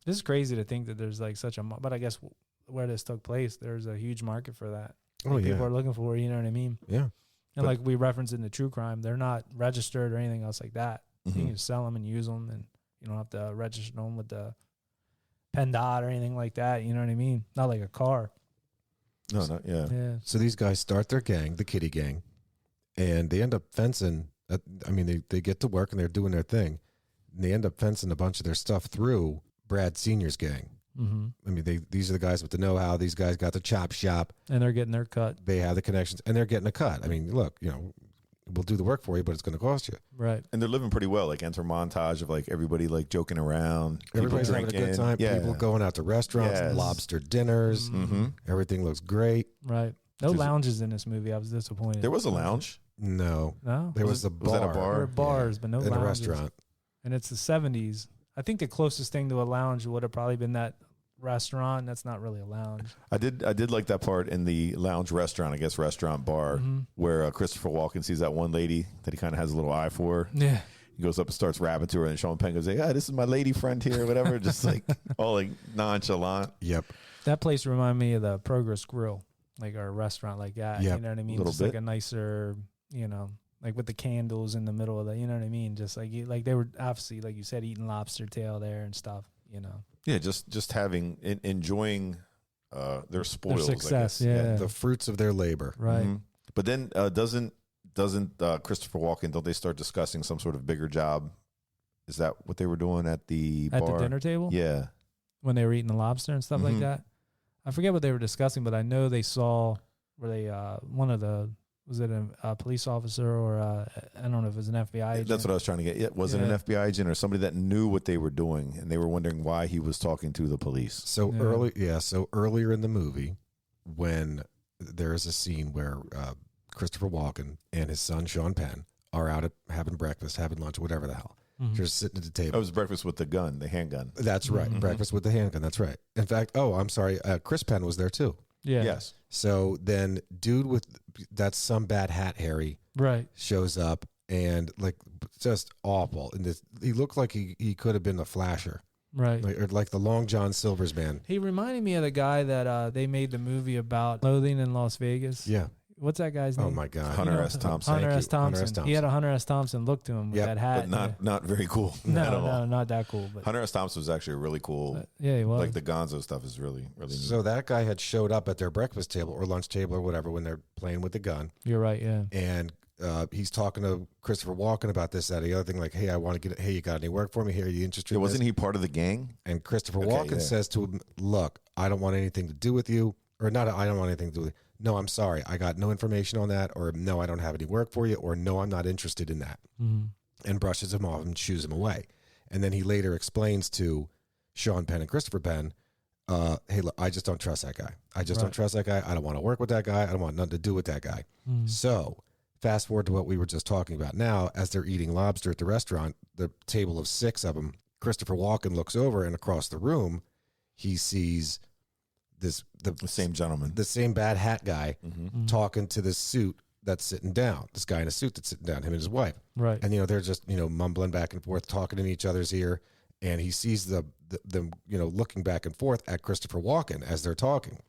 This is crazy to think that there's like such a, but I guess where this took place, there's a huge market for that. Oh, people are looking for, you know what I mean? Yeah. And like we referenced in the true crime, they're not registered or anything else like that. You can just sell them and use them, and you don't have to register them with the PennDOT or anything like that. You know what I mean? Not like a car. No, not Yeah. So these guys start their gang, the Kitty Gang, and they end up fencing. They get to work and they're doing their thing. And they end up fencing a bunch of their stuff through Brad Senior's gang. I mean, these are the guys with the know-how. These guys got the chop shop. And they're getting their cut. They have the connections, and they're getting a cut. I mean, look, we'll do the work for you, but it's going to cost you. Right. And they're living pretty well. Like, enter montage of like everybody like joking around. Everybody's having a good time. Yeah. People going out to restaurants, lobster dinners. Everything looks great. Right. No lounges in this movie. I was disappointed. There was a lounge. No. There was a bar. Was that a bar? There were bars, but no lounges. In a restaurant. And it's the 70s. I think the closest thing to a lounge would have probably been that restaurant. That's not really a lounge. I did like that part in the lounge restaurant, I guess restaurant bar, where Christopher Walken sees that one lady that he kind of has a little eye for. Yeah. He goes up and starts rapping to her, and Sean Penn goes, "Hey, this is my lady friend here," whatever, just like all like nonchalant. Yep. That place reminded me of the Progress Grill, like our restaurant like that. Yep. You know what I mean? Little Just bit. like a nicer, like with the candles in the middle of the, you know what I mean? Just like they were obviously, like you said, eating lobster tail there and stuff, Yeah, just having enjoying their spoils, their success. Yeah. The fruits of their labor. Right. But then doesn't Christopher Walken, don't they start discussing some sort of bigger job? Is that what they were doing at the At bar? the dinner table? Yeah. When they were eating the lobster and stuff like that. I forget what they were discussing, but I know they saw where they was it a police officer or I don't know if it was an FBI agent. That's what I was trying to get. Was it an FBI agent or somebody that knew what they were doing, and they were wondering why he was talking to the police? So earlier in the movie, when there is a scene where Christopher Walken and his son Sean Penn are out having breakfast, having lunch, whatever the hell. Just sitting at the table. It was breakfast with the gun, the handgun. That's right. Breakfast with the handgun. That's right. In fact, I'm sorry. Chris Penn was there too. Yeah. Yes. So then, dude with that's some bad hat, Harry, right, shows up and like just awful. And he looked like he could have been a flasher, right, like the Long John Silver's man. He reminded me of the guy that they made the movie about clothing in Las Vegas. Yeah. What's that guy's name? Oh my God, Hunter S. Thompson. Hunter S. Thompson. He had a Hunter S. Thompson look to him with that hat. But not very cool. No, not that cool. But Hunter S. Thompson was actually really cool. Yeah, he was. Like the Gonzo stuff is really neat. So that guy had showed up at their breakfast table or lunch table or whatever when they're playing with the gun. You're right. Yeah. And he's talking to Christopher Walken about this, that, the other thing. Like, hey, I want to get. Hey, you got any work for me? Here, are you interested? Yeah, in wasn't this? he part of the gang? And Christopher Walken says to him, "Look, I don't want anything to do with you, or not. I don't want anything to do with you. No, I'm sorry. I got no information on that, or no, I don't have any work for you, or no, I'm not interested in that." And brushes him off and shoos him away. And then he later explains to Sean Penn and Christopher Penn, hey, look, I just don't trust that guy. I just don't trust that guy. I don't want to work with that guy. I don't want nothing to do with that guy. So Fast forward to what we were just talking about now, as they're eating lobster at the restaurant, the table of 6 of them, Christopher Walken looks over, and across the room, he sees the same gentleman, the same bad hat guy, Mm-hmm. talking to this suit that's sitting down. This guy in a suit that's sitting down, him and his wife. Right. And, they're just, mumbling back and forth, talking in each other's ear. And he sees them, looking back and forth at Christopher Walken as they're talking.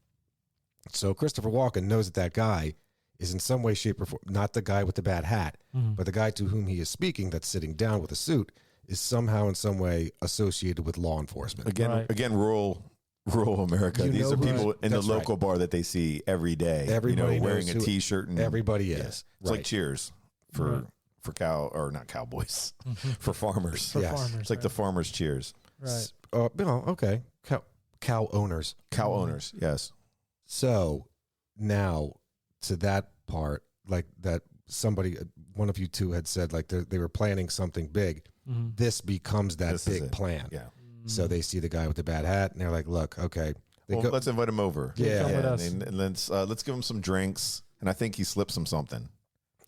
So Christopher Walken knows that guy is in some way, shape, or form, not the guy with the bad hat, but the guy to whom he is speaking that's sitting down with a suit is somehow in some way associated with law enforcement. Again, rural America. These are people in the local bar that they see every day. Everybody wearing a T-shirt. And everybody is. It's like Cheers for not cowboys, for farmers. For farmers, It's like the farmers' Cheers. Right. Okay. Cow owners. Cow owners, yes. So now to that part, like that somebody, one of you two had said, like they were planning something big. This becomes that big plan. Yeah. So they see the guy with the bad hat, and they're like, "Look, okay, Let's invite him over. Yeah. Come with us. And let's give him some drinks. And I think he slips him something.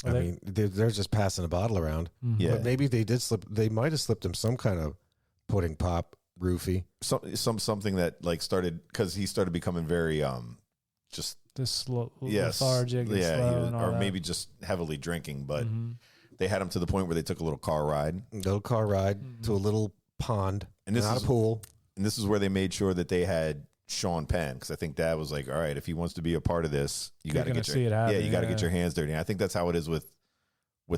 I mean, they're just passing a bottle around. Yeah. But maybe they did slip. They might have slipped him some kind of pudding pop roofie. Something that like started because he started becoming very just This slow, yes, lethargic, and slow, and all or that. maybe just heavily drinking. But they had him to the point where they took a little car ride, Little car ride to a little pond, and this not is a pool. And this is where they made sure that they had Sean Penn, because I think Dad was like, all right, if he wants to be a part of this, you got to get see it happen, you got to get your hands dirty. And I think that's how it is with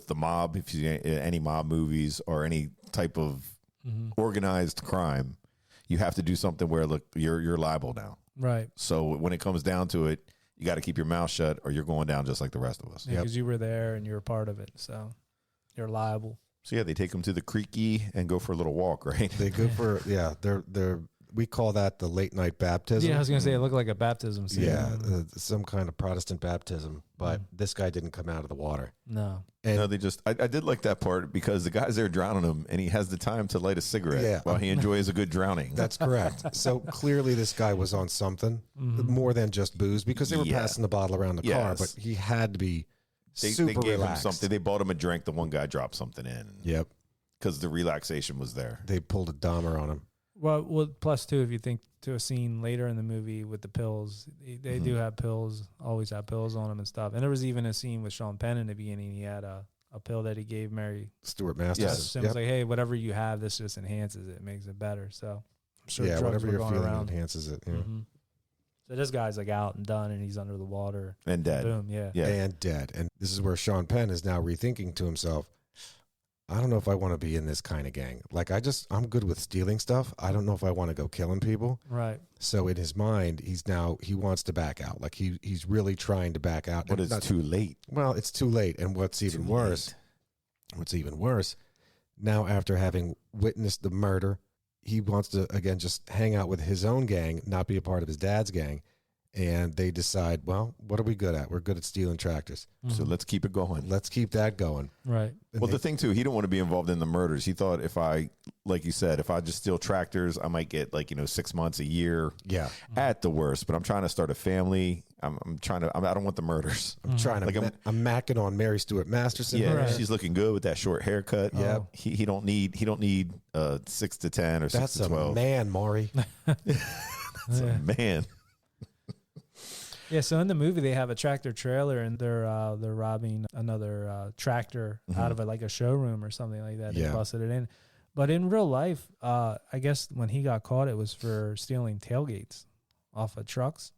the mob. If you any mob movies or any type of organized crime, you have to do something where look, you're liable now. Right. So when it comes down to it, you got to keep your mouth shut, or you're going down just like the rest of us. Because you were there and you were part of it, so you're liable. So yeah, they take him to the creeky and go for a little walk, right? They go for they're we call that the late night baptism. Yeah, I was gonna say it looked like a baptism scene. Yeah, some kind of Protestant baptism, but this guy didn't come out of the water. No. And No, they just. I did like that part because the guy's there drowning him, and he has the time to light a cigarette while he enjoys a good drowning. that's correct. So clearly, this guy was on something more than just booze, because they were passing the bottle around the car. But he had to be super they gave relaxed. him something. They bought him a drink. The one guy dropped something in. Yep, because the relaxation was there. they pulled a Dahmer on him. Well, plus too, if you think to a scene later in the movie with the pills, they do have pills, always have pills on them and stuff. And there was even a scene with Sean Penn in the beginning. He had a pill that he gave Mary Stuart Masterson. Yes. It was like, hey, whatever you have, this just enhances it, makes it better. So I'm sure Yeah, drugs whatever were you're going feeling around. enhances it. Yeah. So this guy's like out and done, and he's under the water. And dead. Boom, yeah. And dead. And this is where Sean Penn is now rethinking to himself, I don't know if I want to be in this kind of gang. Like, I'm good with stealing stuff. I don't know if I want to go killing people. Right. So in his mind, he wants to back out. Like he's really trying to back out. But it's too late. Well, it's too late. And what's even worse, now after having witnessed the murder, he wants to, again, just hang out with his own gang, not be a part of his dad's gang. And they decide, well, what are we good at? We're good at stealing tractors. So let's keep it going. Let's keep that going. Right. And Well, the thing too, he didn't want to be involved in the murders. He thought if I, like you said, if I just steal tractors, I might get 6 months, a year, Yeah. at the worst. But I'm trying to start a family. I'm trying to. I don't want the murders. I'm trying to, I'm macking on Mary Stuart Masterson. Yeah, Right. she's looking good with that short haircut. Yeah. he don't need 6 to 10 or 6 That's to a 12. man, Maury. That's a man. Yeah, so in the movie they have a tractor trailer and they're robbing another tractor out of a showroom or something like that. They Yeah. busted it in. But in real life, I guess when he got caught, it was for stealing tailgates off of trucks.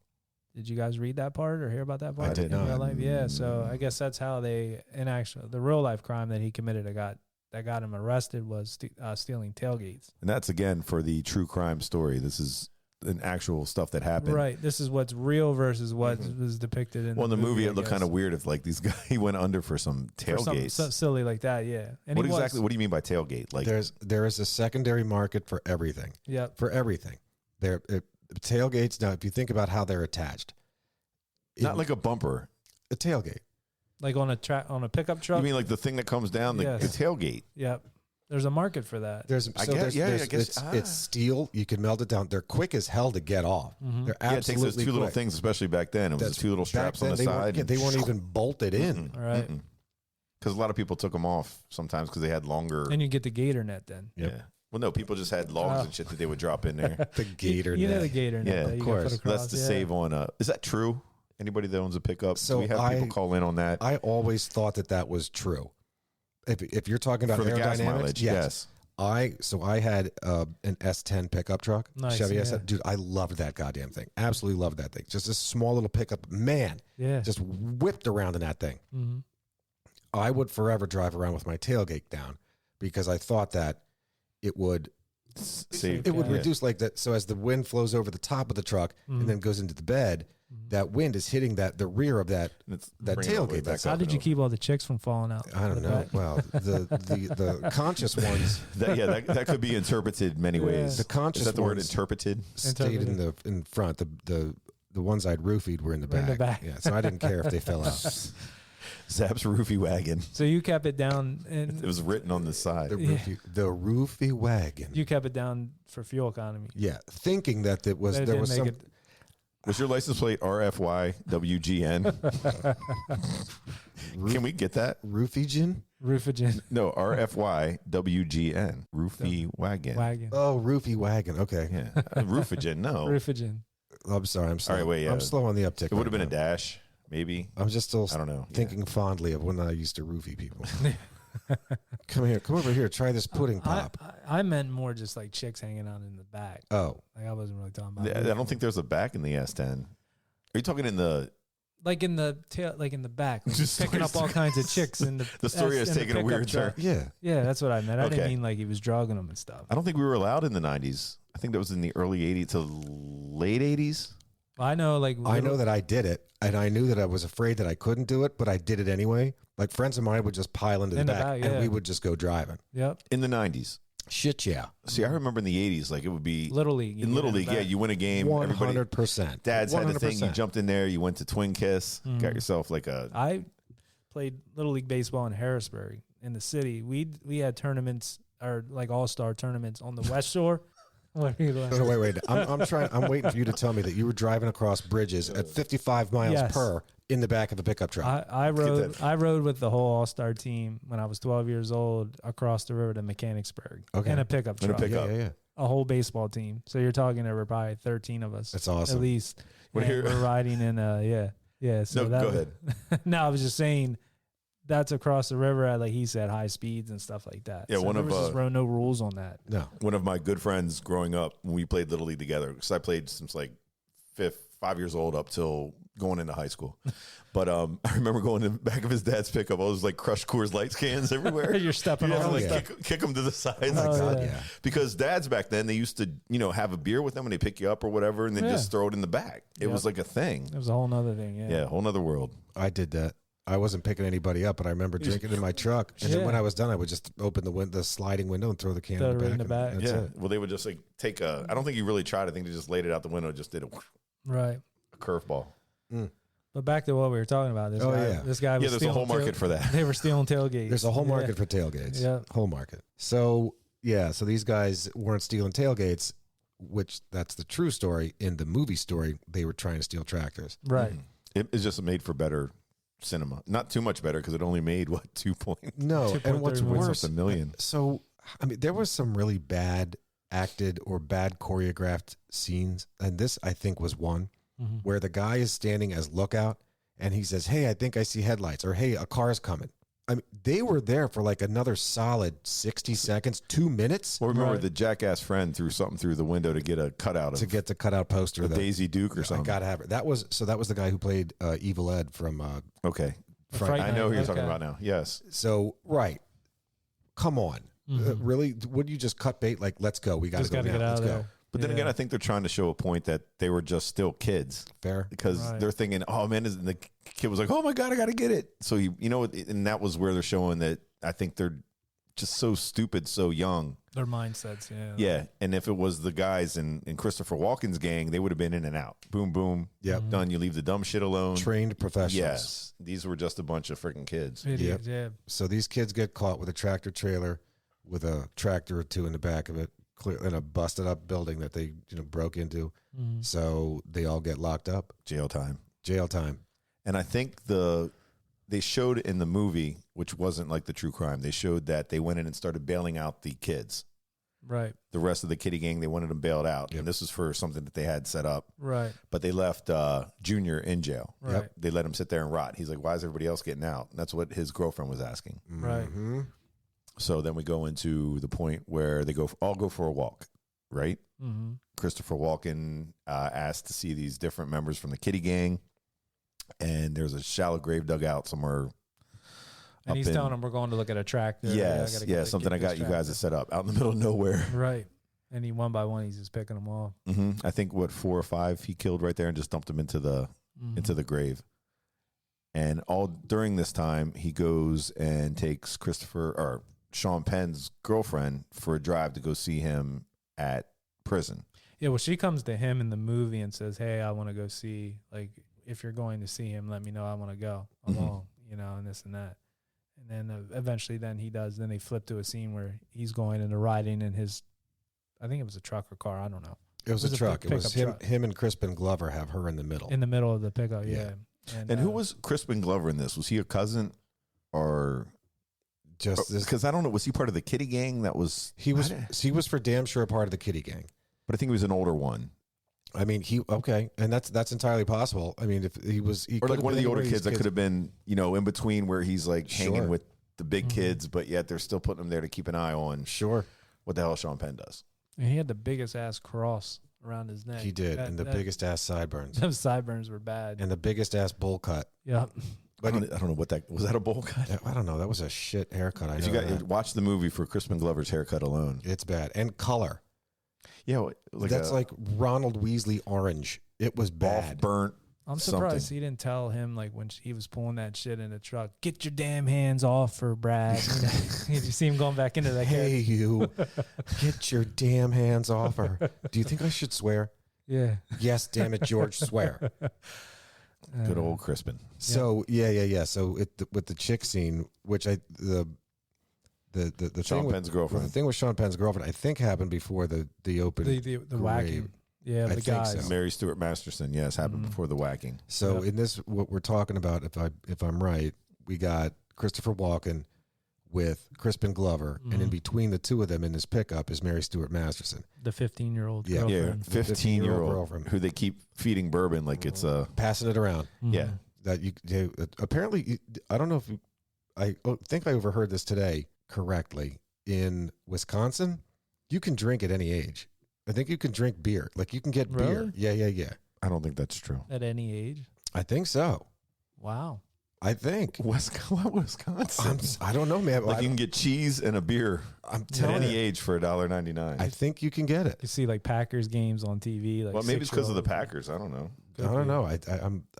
Did you guys read that part or hear about that part? I did in not. real life? Yeah, so I guess that's how the real life crime that he committed that got him arrested was stealing tailgates. And that's again for the true crime story. This is an actual stuff that happened. Right. This is what's real versus what was depicted in Well, in the movie, I it looked guess. kind of weird if these guys he went under for some For something tailgates. so silly like that, yeah. And What he was. exactly? What do you mean by tailgate? Like There is a secondary market for everything. Yep. For everything. Tailgates, now, if you think about how they're attached. not like a bumper. A tailgate. Like on a pickup truck. You mean like the thing that comes down the Yes. tailgate? Yep. There's a market for that. I guess- it's steel. You can melt it down. They're quick as hell to get off. They're Yeah, it takes those absolutely two little quick. things, especially back then. It was That's- the two little back straps on then, the side. They weren't even bolted in. All right. Because a lot of people took them off sometimes because they had longer. And you get the gator net then. Yep. Yeah. Well, no, people just had logs and shit that they would drop in there. The gator You know net. the gator net. Yeah, that of you gotta course. put across, That's to yeah. save on. Is that true? Anybody that owns a pickup? So Do we have people call in on that? I always thought that was true. If you're talking about For the gas aerodynamics, mileage, yes. I had an S10 pickup truck, Nice, Chevy yeah. S10. Dude, I loved that goddamn thing. Absolutely loved that thing. Just a small little pickup, man. Yeah. Just whipped around in that thing. Mm-hmm. I would forever drive around with my tailgate down because I thought that it would Save. it would Yeah. reduce like that. So as the wind flows over the top of the truck and then goes into the bed, that wind is hitting the rear of that It's that bringing it all the way tailgate. back That's up How did and you over. keep all the chicks from falling out? I don't the know. back? Well, the conscious ones That could be interpreted many ways. The conscious Is that the word ones- interpreted? stayed in front. The ones I'd roofied were in the Were in back. the back. Yeah, so I didn't care if they fell out. Zap's roofie wagon. So you kept it down, It and was written on the side. The roofie wagon. you kept it down for fuel economy. Yeah, thinking that it was That there didn't was make some. it- Was your license plate RFYWGN? Can we get that? Roofie Roofogen No, RFYWGN. Roofie wagon. wagon. Oh, roofie wagon. Okay. Yeah. Roofogen, no. Roofogen. I'm sorry. I'm slow. All right, wait, yeah. I'm slow on the uptick. It would have been a now. dash, maybe. I'm just still I don't know. thinking fondly of when I used to roofie people. Come here. Come over here. Try this pudding pop. I meant more just like chicks hanging out in the back. Oh, Like I wasn't really talking about. Yeah, I don't think there's a back in the S10. Are you talking in the... like in the tail, like in the back, like Just picking up all kinds of chicks in the. The story in has the taken a pickup weird truck. turn. yeah. Yeah, that's what I meant. I didn't Okay. mean like he was drugging them and stuff. I don't think we were allowed in the 90s. I think that was in the early 80s to late 80s. I know, like I know that I did it, and I knew that I was afraid that I couldn't do it, but I did it anyway. Like friends of mine would just pile into the In the back, back, and yeah. we would just go driving. Yep, In the 90s. Shit, yeah, See, I remember in the 80s, like it would be... Little League. in Little League, yeah, you win a game. Everybody... 100%. Dads had the thing. You 100%. jumped in there. You went to Twin Kiss. Got yourself like a... I played Little League baseball in Harrisburg in the city. We had tournaments or like all-star tournaments on the West Shore. What are you doing? No, wait. I'm waiting for you to tell me that you were driving across bridges at 55 miles Yes. per in the back of a pickup truck. I rode that. I rode with the whole all-star team when I was 12 years old across the river to Mechanicsburg Okay. in a pickup In a truck. pickup. yeah. A whole baseball team. So you're talking there were probably 13 of us. That's awesome. At least. What And here- we're riding in yeah. So No, that go was- ahead. No, I was just saying that's across the river at, like he said, high speeds and stuff like that. Yeah, so one there of, was just no rules on that. No. One of my good friends growing up when we played Little League together, because I played since like 5 years old up till going into high school. But I remember going in the back of his dad's pickup. All those like crushed Coors Light cans everywhere. You're stepping You have to on like yeah. kick them to the sides. Oh, God, yeah. yeah. Because dads back then, they used to, have a beer with them and they pick you up or whatever and then Yeah. just throw it in the back. It Yep. was like a thing. It was a whole nother thing. Yeah. Yeah, whole nother world. I did that. I wasn't picking anybody up, but I remember drinking in my truck. And then Yeah. when I was done, I would just open the sliding window and throw the can Throw in it the right back. in the and back. that's Yeah. it. Well, they would just like take a, I don't think you really tried. I think they just laid it out the window, just did a Right. curveball. But back to what we were talking about. This Oh, guy, yeah. This guy was Yeah, there's a stealing whole market for that. They were stealing tailgates. There's a whole Yeah. market for tailgates. Yeah. Whole market. So, yeah, so these guys weren't stealing tailgates, which that's the true story. In the movie story, they were trying to steal tractors. Right. It's just made for better cinema. Not too much better because it only made, what, 2 points? No, and what's 2.31. worse, $1 million. so, I mean, there was some really bad acted or bad choreographed scenes, and this, I think, was one Mm-hmm. where the guy is standing as lookout, and he says, "Hey, I think I see headlights," or "Hey, a car's coming." I mean, they were there for like another solid 60 seconds, 2 minutes Or remember Right. the jackass friend threw something through the window to get a cutout to of get the cutout poster. a that Daisy Duke or I something. gotta have it. That was the guy who played Evil Ed from Okay. Fright I know who Night, you're talking okay. about now. Yes. So right, come on, Mhm. really? Would you just cut bait? Like, let's go. We gotta Just go got to now. get out Let's of go. there. But then Yeah. again, I think they're trying to show a point that they were just still kids Fair. because Right. they're thinking, oh man, and the kid was like, oh my God, I got to get it. So, and that was where they're showing that I think they're just so stupid, so young. Their mindsets. Yeah. Yeah. And if it was the guys in Christopher Walken's gang, they would have been in and out. Boom, boom. Yep. Done. You leave the dumb shit alone. Trained professionals. Yes. These were just a bunch of freaking kids. Idiots, yeah. So these kids get caught with a tractor trailer with a tractor or two in the back of it, in a busted up building that they broke into. Mm-hmm. So they all get locked up. Jail time. Jail time. And I think the they showed in the movie, which wasn't like the true crime, they showed that they went in and started bailing out the kids. Right. The rest of the kiddie gang, they wanted them bailed out. Yep. And this was for something that they had set up. Right. But they left Junior in jail. Right. Yep. They let him sit there and rot. He's like, why is everybody else getting out? And that's what his girlfriend was asking. Right. Mm-hmm. So then we go into the point where they all go for a walk, right? Mm-hmm. Christopher Walken asked to see these different members from the kiddie gang. And there's a shallow grave dug out somewhere. And he's telling them we're going to look at a tractor. Yes, something I got you guys to set up out in the middle of nowhere. Right. And he one by one, he's just picking them off. Mm-hmm. I think 4 or 5 he killed right there and just dumped them into the grave. And all during this time, he goes and takes Sean Penn's girlfriend for a drive to go see him at prison. Yeah, well, she comes to him in the movie and says, hey, I want to go see, like, if you're going to see him, let me know. I want to go along, and this and that. And then eventually then he does. Then they flip to a scene where he's going and riding in his, I think it was a truck or car. I don't know. It was a truck. It was truck. him and Crispin Glover have her in the middle. In the middle of the pickup, yeah. And who was Crispin Glover in this? Was he a cousin or just this? Because I don't know. Was he part of the kiddie gang that was? He was for damn sure a part of the kiddie gang. But I think he was an older one. I mean, and that's entirely possible. I mean, if he or like one of the older kids that could have been, in between where he's like hanging with the big kids, but yet they're still putting him there to keep an eye on. Sure. What the hell Sean Penn does. And he had the biggest ass cross around his neck. He did, and the biggest ass sideburns. Those sideburns were bad. And the biggest ass bowl cut. Yeah. But I don't know what that was. That a bowl cut? I don't know. That was a shit haircut. I know. You got watch the movie for Crispin Glover's haircut alone. It's bad, and color. Yeah, that's like Ronald Weasley orange. It was bad, burnt. I'm surprised he didn't tell him, like, when he was pulling that shit in the truck, get your damn hands off her, Brad. You see him going back into that. Hey, you, get your damn hands off her. Do you think I should swear? Yeah. Yes, damn it, George, swear. Good old Crispin. So yeah. So with the chick scene, which the Sean Penn's girlfriend. The thing with Sean Penn's girlfriend, I think happened before the open the whacking. Yeah, the guys. So. Mary Stuart Masterson, yes, happened before the whacking. So in this, what we're talking about, if I'm right, we got Christopher Walken with Crispin Glover, and in between the two of them in this pickup is Mary Stuart Masterson, the 15-year-old yeah, girlfriend. 15-year-old girlfriend who they keep feeding bourbon like it's passing it around. Yeah, that apparently I don't know if I think I overheard this today correctly. In Wisconsin, you can drink at any age. I think you can drink beer. Like you can get beer. Yeah. I don't think that's true. At any age? I think so. Wow. I think. Wisconsin? I don't know, man. Like you can get cheese and a beer at any age for $1.99. I think you can get it. You see like Packers games on TV. Like, well, maybe it's because of the Packers. I don't know. I don't know.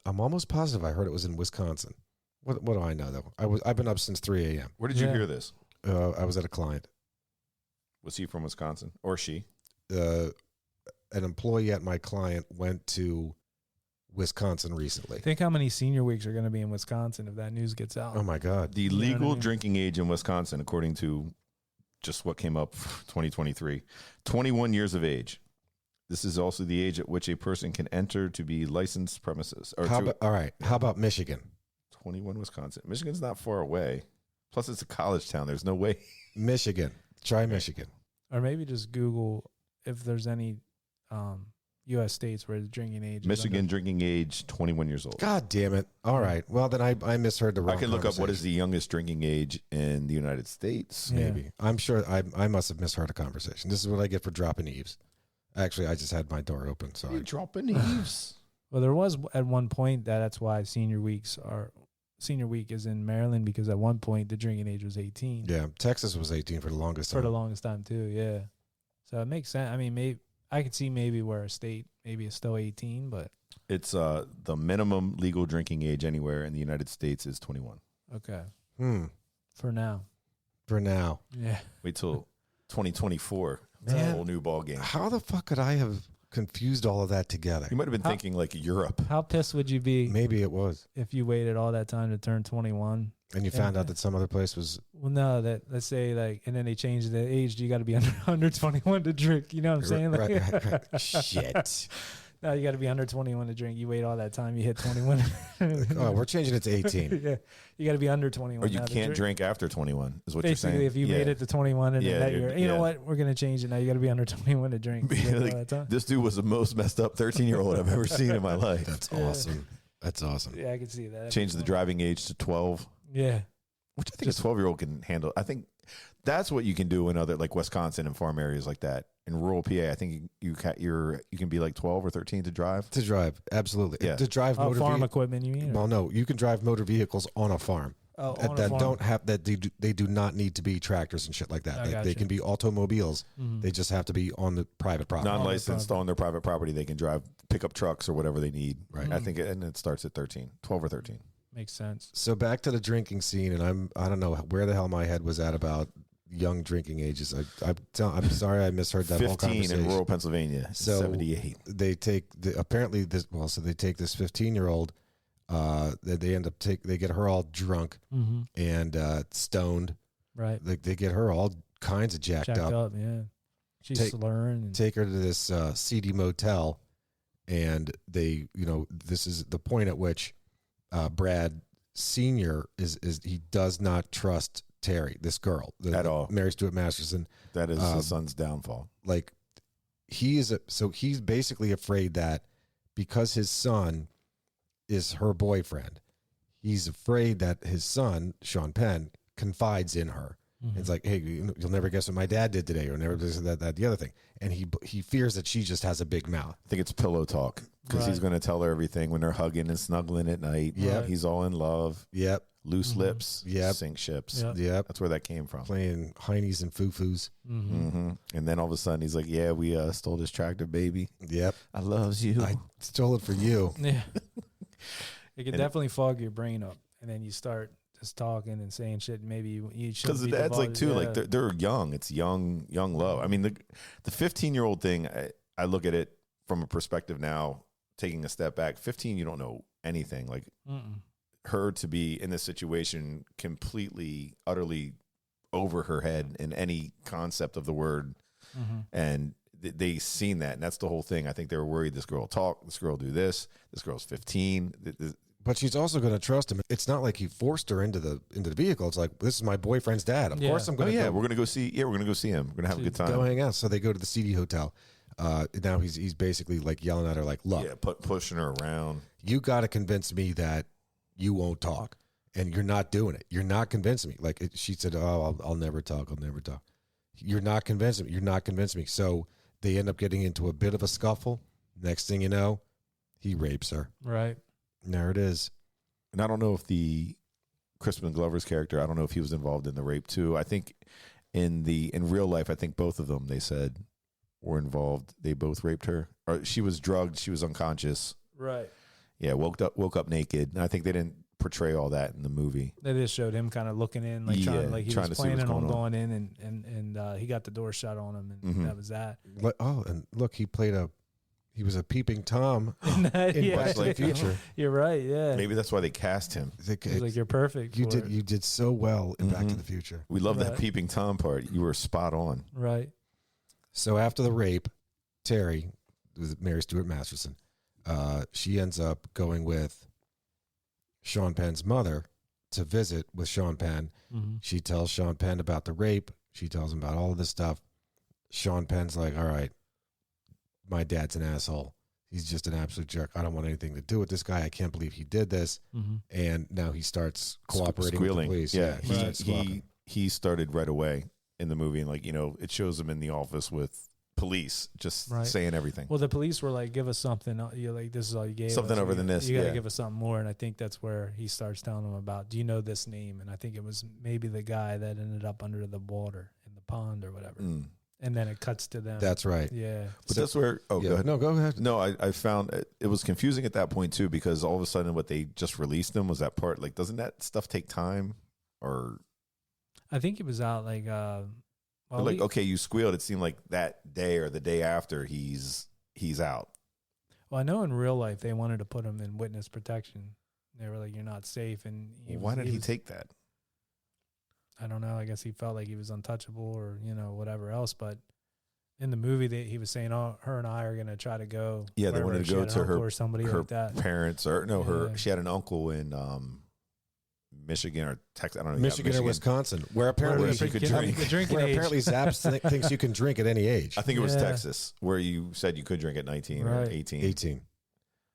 I'm almost positive I heard it was in Wisconsin. What do I know though? I've been up since 3 a.m. Where did you hear this? I was at a client. Was he from Wisconsin or she? An employee at my client went to Wisconsin recently. Think how many senior weeks are going to be in Wisconsin if that news gets out. Oh my God. The legal drinking age in Wisconsin, according to just what came up for 2023, 21 years of age. This is also the age at which a person can enter to be licensed premises. All right. How about Michigan? 21, Wisconsin. Michigan's not far away. Plus, it's a college town. There's no way. Michigan. Try Michigan. Or maybe just Google if there's any U.S. states where the drinking age Michigan drinking age, 21 years old. God damn it. All right. Well, then I misheard the wrong I can look up what is the youngest drinking age in the United States. Yeah. Maybe. I'm sure I must have misheard a conversation. This is what I get for dropping eaves. Actually, I just had my door open. So dropping eaves. Well, there was at one point that's why senior week is in Maryland, because at one point the drinking age was 18. Yeah, Texas was 18 for the longest time. For the longest time too, yeah. So it makes sense. I mean, maybe I could see maybe where a state maybe is still 18, but it's the minimum legal drinking age anywhere in the United States is 21. Okay. For now. Yeah. Wait till 2024. It's a whole new ball game. How the fuck could I have confused all of that together? You might have been thinking like Europe. How pissed would you be? Maybe it was. If you waited all that time to turn 21 and you found out that some other place was. Well, no, let's say and then they changed the age. You got to be under 21 to drink. You know what I'm saying? Right. Shit. No, you got to be under 21 to drink. You wait all that time, you hit 21. Oh, we're changing it to 18. Yeah, you got to be under 21. Or you now to can't drink after 21 is what Basically, you're saying. if you made it to 21 and Yeah, then that you're- year, you know yeah. what? We're gonna change it now. You got to be under 21 to drink. You wait all Like, that time. this dude was the most messed up 13-year-old I've ever seen in my life. That's Yeah. awesome. That's awesome. Yeah, I can see that. Changed the driving age to 12, Yeah, which I think a 12-year-old can handle. I think that's what you can do in other like Wisconsin and farm areas like that. In rural PA, I think you can be like 12 or 13 to drive. To drive, absolutely. Yeah. To drive motor farm vehicles. equipment. You mean? Well, no, you can drive motor vehicles on a farm. Oh, that on a that farm. don't have that they do not need to be tractors and shit like that. I They gotcha. can be automobiles. Mhm. They just have to be on the private property. Non-licensed private. on their private property, they can drive pickup trucks or whatever they need. Right. I think, and it starts at 13, 12 or 13. Makes sense. So back to the drinking scene, and I don't know where the hell my head was at about young drinking ages. I'm sorry I misheard that whole 15 conversation. in rural Pennsylvania, So 78. they take apparently this. Well, so they take this 15-year-old. They end up they get her all drunk Mm-hmm. and stoned. Right. Like they get her all kinds of jacked up. Yeah. She's Take- slurring. And, Take her to this seedy motel, and they, this is the point at which Brad Senior is he does not trust Terry, this girl, At all. Mary Stuart Masterson. That is his son's downfall. Like he's basically afraid that because his son is her boyfriend, he's afraid that his son Sean Penn confides in her. Mhm. It's like, hey, you'll never guess what my dad did today, or never this, that, the other thing. And he fears that she just has a big mouth. I think it's pillow talk because he's Right. going to tell her everything when they're hugging and snuggling at night. Yeah. Right. He's all in love. Yep, Loose Mhm. lips. Yep. Sink ships. Yep. yep. That's where that came from. Playing heinies and foo-foos. Mhm. hmm And then all of a sudden he's like, yeah, we stole this tractor, baby. Yep. I loves you. I stole it for you. Yeah. It can And- definitely fog your brain up, and then you start just talking and saying shit. Maybe you should. Because the dad's like too, like they're young. It's young love. I mean, the 15-year-old thing. I look at it from a perspective now, taking a step back. 15, you don't know anything. Like her to be in this situation, completely, utterly over her head in any concept of the word, and they seen that, and that's the whole thing. I think they were worried this girl will talk, this girl will do this. This girl's 15. But she's also going to trust him. It's not like he forced her into the vehicle. It's like, this is my boyfriend's dad. Of Yeah. course I'm Oh going to yeah, go. we're gonna go see. Yeah, we're gonna go see him. We're gonna have a good time. Go hang out. So they go to the seedy hotel. Now he's basically like yelling at her, like, look, Yeah, pushing her around. you got to convince me that you won't talk, and you're not doing it. You're not convincing me. Like she said, oh, I'll never talk. I'll never talk. You're not convincing me. You're not convincing me. So they end up getting into a bit of a scuffle. Next thing you know, he rapes her. Right. And there it is. And I don't know if the Crispin Glover's character, I don't know if he was involved in the rape too. I think in real life, I think both of them, they said, were involved. They both raped her. Or she was drugged. She was unconscious. Right. Yeah, woke up naked. And I think they didn't portray all that in the movie. They just showed him kind of looking in, like Yeah, he trying was to see what's planning on going on. going in, and he got the door shut on him, and Mhm. that was that. Oh, and look, he was a peeping Tom in Yeah. Back to the Future. You're right. Yeah. Maybe that's why they cast him. He's like, you're perfect. You for did it." you did so well in Back to Mhm. the Future. We love that Right. peeping Tom part. You were spot on. Right. So after the rape, Terry, with Mary Stuart Masterson, she ends up going with Sean Penn's mother to visit with Sean Penn. Mm-hmm. She tells Sean Penn about the rape. She tells him about all of this stuff. Sean Penn's like, all right, my dad's an asshole. He's just an absolute jerk. I don't want anything to do with this guy. I can't believe he did this. Mm-hmm. And now he starts cooperating with the Squealing. police. Yeah, he starts squawking. he started right away in the movie, and like it shows him in the office with police, just Right. saying everything. Well, the police were like, "Give us something." You're like, "This is all you gave Something us. other than this, You got to yeah. give us something more." And I think that's where he starts telling them about, "Do you know this name?" And I think it was maybe the guy that ended up under the water in the pond or whatever. Mm. And then it cuts to them. That's right. Yeah. But So- that's where. Oh, Yeah. go ahead. No, go ahead. No, I found it was confusing at that point too, because all of a sudden what they just released them was that part. Like, doesn't that stuff take time? Or I think it was out like, like, okay, you squealed. It seemed like that day or the day after he's out. Well, I know in real life they wanted to put him in witness protection. They were like, "You're not safe," and Why did he was- take that? I don't know. I guess he felt like he was untouchable, or whatever else. But in the movie that he was saying, "Oh, her and I are gonna try to go." Yeah, they wherever wanted to she go had an to uncle her or somebody her like that. parents, or no, her. Yeah. She had an uncle in Michigan or Texas. I don't know. Michigan or Wisconsin, where apparently Where she could drink. The drinking where age. apparently Zaps thinks you can drink at any age. I think it was Yeah. Texas where you said you could drink at 19 or Right. 18. 18.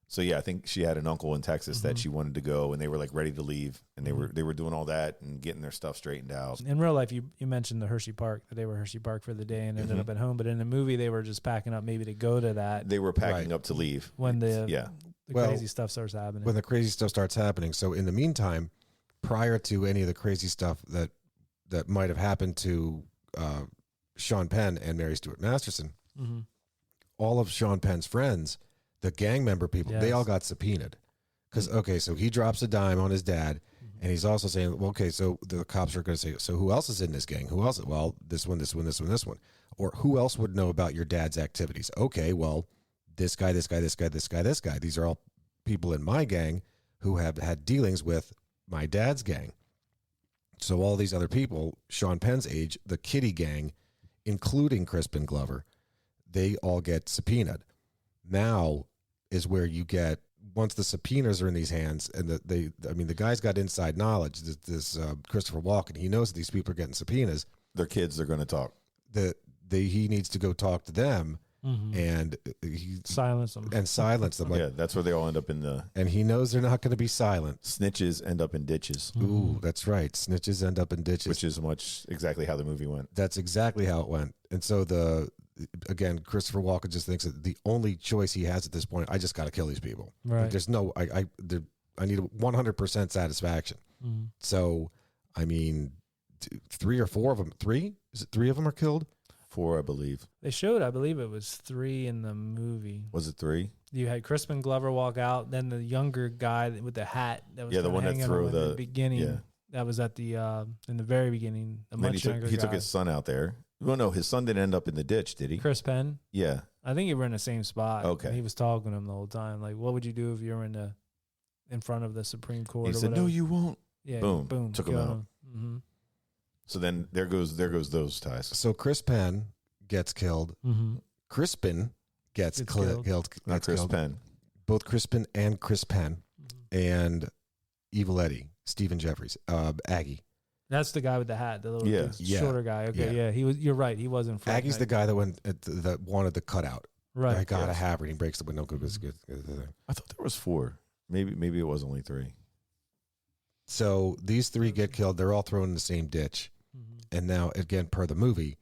So yeah, I think she had an uncle in Texas that Mhm. she wanted to go, and they were like ready to leave, and they were doing all that and getting their stuff straightened out. In real life, you mentioned the Hershey Park, that they were Hershey Park for the day and ended Mhm. up at home. But in the movie, they were just packing up maybe to go to that They were packing Right. up to leave when the Well, crazy stuff starts happening. When the crazy stuff starts happening. So in the meantime, prior to any of the crazy stuff that might have happened to Sean Penn and Mary Stuart Masterson, mm-hmm. all of Sean Penn's friends, the gang member people, they Yes. all got subpoenaed. Because, okay, so he drops a dime on his dad, and he's also saying, well, okay, so the cops are going to say, so who else is in this gang? Who else? Well, this one, this one, this one, this one. Or who else would know about your dad's activities? Okay, well, this guy, this guy, this guy, this guy, this guy. These are all people in my gang who have had dealings with my dad's gang. So all these other people, Sean Penn's age, the Kitty gang, including Crispin Glover, they all get subpoenaed. Now is where you get, once the subpoenas are in these hands, and the guy's got inside knowledge. This Christopher Walken, he knows that these people are getting subpoenas. their kids are going to talk. He needs to go talk to them and silence them. silence them. Like, Yeah, that's where they all end up in the and he knows they're not going to be silent. snitches end up in ditches, Ooh, that's right. Snitches end up in ditches. which is much exactly how the movie went. That's exactly how it went. And so again, Christopher Walken just thinks that the only choice he has at this point, I just got to kill these people. Right. Like, there's no, I need 100% satisfaction. Mhm. So, I mean, 3 or 4 of them, 3? Is it 3 of them are killed? 4, I believe. They showed, I believe it was 3 in the movie. Was it 3? You had Crispin Glover walk out, then the younger guy with the hat that was Yeah, the kinda one that hanging threw on in the beginning. yeah. That was at the in the very beginning. The And then much he younger took guy. his son out there. Well, no, his son didn't end up in the ditch, did he? Chris Penn. Yeah. I think you were in the same spot. Okay. And he was talking to him the whole time. Like, what would you do if you were in front of the Supreme Court? He or said, whatever? "No, you won't." Yeah. Boom. Took him killed out. Mm-hmm. So then there goes those ties. So Chris Penn gets killed. Mm-hmm. Crispin gets killed. Not Chris Penn. Both Crispin and Chris Penn and Evil Eddie, Stephen Jeffries, Aggie. That's the guy with the hat, the little Yeah. shorter guy. Okay, yeah. He was. You're right. He was in front. Aggie's the guy that wanted the cutout. Right. I gotta Yes. have her. And he breaks the window. Good. I thought there was 4. Maybe it was only 3. So these 3 get killed. They're all thrown in the same ditch. Mhm. And now, again, per the movie,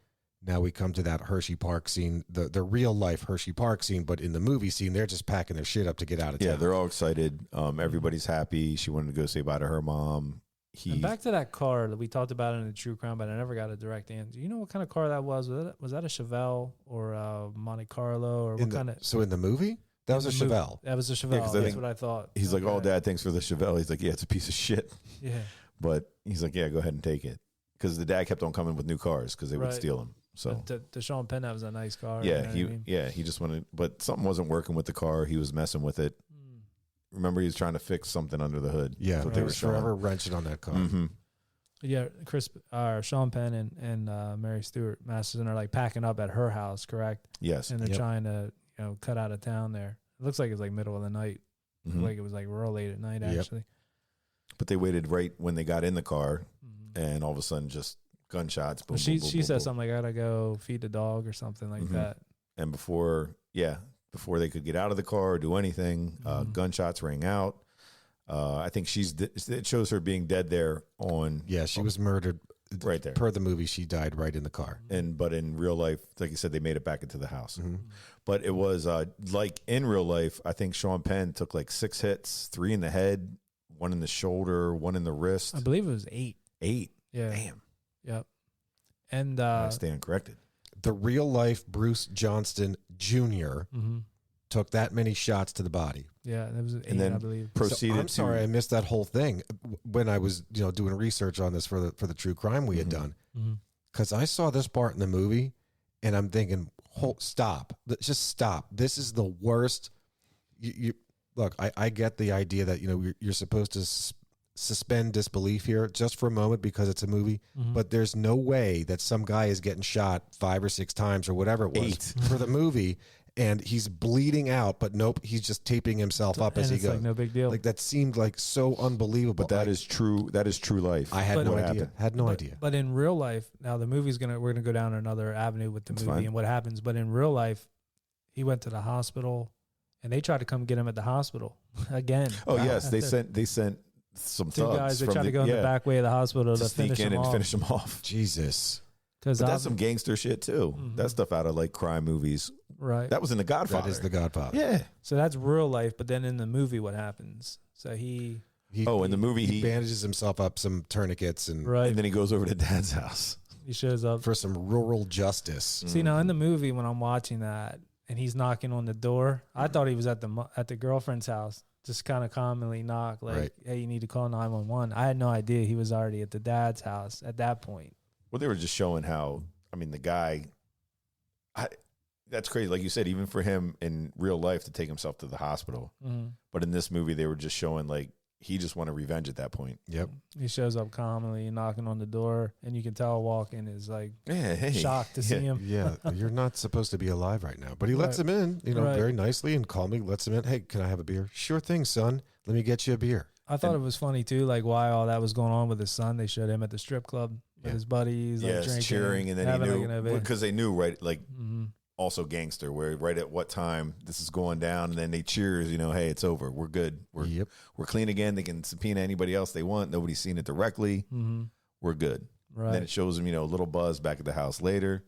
now we come to that Hershey Park scene, the real life Hershey Park scene. But in the movie scene, they're just packing their shit up to get out of town. Yeah, they're all excited. Everybody's happy. She wanted to go say bye to her mom. And back to that car that we talked about in the True Crime, but I never got a direct answer. You know what kind of car that was? Was that a Chevelle or a Monte Carlo or what kind of? So in the movie, that was a in the movie? Chevelle. That was a 'cause Chevelle. I That's think what I thought. He's like, "Oh, Okay. Dad, thanks for the Chevelle." He's like, "Yeah, it's a piece of shit," Yeah. but he's like, "Yeah, go ahead and take it," because the dad kept on coming with new cars because they would Right. steal them. So The Sean Penn, that was a nice car. yeah, you know what I mean? he just wanted, but something wasn't working with the car. He was messing with it. Mm. Remember, he was trying to fix something under the hood. Yeah, That's what they they were were showing. forever wrenching on that car. Mm-hmm. Yeah, Sean Penn and Mary Stuart Masterson are like packing up at her house, correct? Yes. And they're Yep. trying to cut out of town there. It looks like it's like middle of the night. Mhm. Like it was like real late at night Yep. actually. But they waited right when they got in the car, Mhm. and all of a sudden, just gunshots. Boom, Well, she boom, boom, she boom, said boom. something like, "I gotta go feed the dog" or something like Mhm. that. And before they could get out of the car or do anything, Mhm. gunshots rang out. I think it shows her being dead there on. Yeah, she was murdered. Right there. Per the movie, she died right in the car. But in real life, like you said, they made it back into the house. Mhm. But it was like in real life, I think Sean Penn took like 6 hits, 3 in the head, 1 in the shoulder, 1 in the wrist. I believe it was 8. 8. Yeah. Damn. Yep. And I stand corrected. The real life Bruce Johnston Jr. mhm. took that many shots to the body. Yeah, it was 8, And then I believe. proceeded I'm sorry, I to. missed that whole thing when I was doing research on this for the true crime we had Mhm. done. Mhm. Because I saw this part in the movie, and I'm thinking, stop, just stop. This is the worst. You look. I get the idea that you're supposed to suspend disbelief here just for a moment because it's a movie, but there's no way that some guy is getting shot 5 or 6 times or whatever it was 8 for the movie, and he's bleeding out, but nope, he's just taping himself up as he goes. Like no big deal. Like that seemed like so unbelievable. But that is true. That is true life. I had But no what idea. Had no idea. But in real life, now we're gonna go down another avenue with the movie fine. and what happens. But in real life, he went to the hospital, and they tried to come get him at the hospital again. Oh yes, they sent some 2 thugs guys. They from tried to go in the back way of the hospital to to sneak finish in him and off. finish him off. Jesus. Because But that's some gangster shit too. That's stuff out of like crime movies. right. That was in The Godfather. That is The Godfather. Yeah. So that's real life. But then in the movie, what happens? So He, In the movie, he bandages himself up some tourniquets and right. and then he goes over to Dad's house. He shows up. for some rural justice. See, now in the movie, when I'm watching that and he's knocking on the door, I thought he was at the girlfriend's house, just kind of commonly knock, like, Right. hey, you need to call 911. I had no idea he was already at the dad's house at that point. Well, they were just showing how. I mean, the guy. That's crazy. Like you said, even for him in real life to take himself to the hospital, but in this movie, they were just showing like he just wanted revenge at that point. Yep. He shows up commonly knocking on the door, and you can tell walking is like Yeah, hey. shocked to see him. Yeah, you're not supposed to be alive right now. But he lets Right. him in, Right. very nicely and calmly lets him in. Hey, can I have a beer? Sure thing, son. Let me get you a beer. I thought it was funny too, like why all that was going on with his son. They showed him at the strip club with his buddies, like Yes, drinking, cheering, and then having he like an knew event. because they knew right, like also gangster, where right at what time this is going down, and then they cheers. Hey, it's over. We're good. We're clean again. They can subpoena anybody else they want. Nobody's seen it directly. We're good. Right. And then it shows him, a little buzz back at the house later.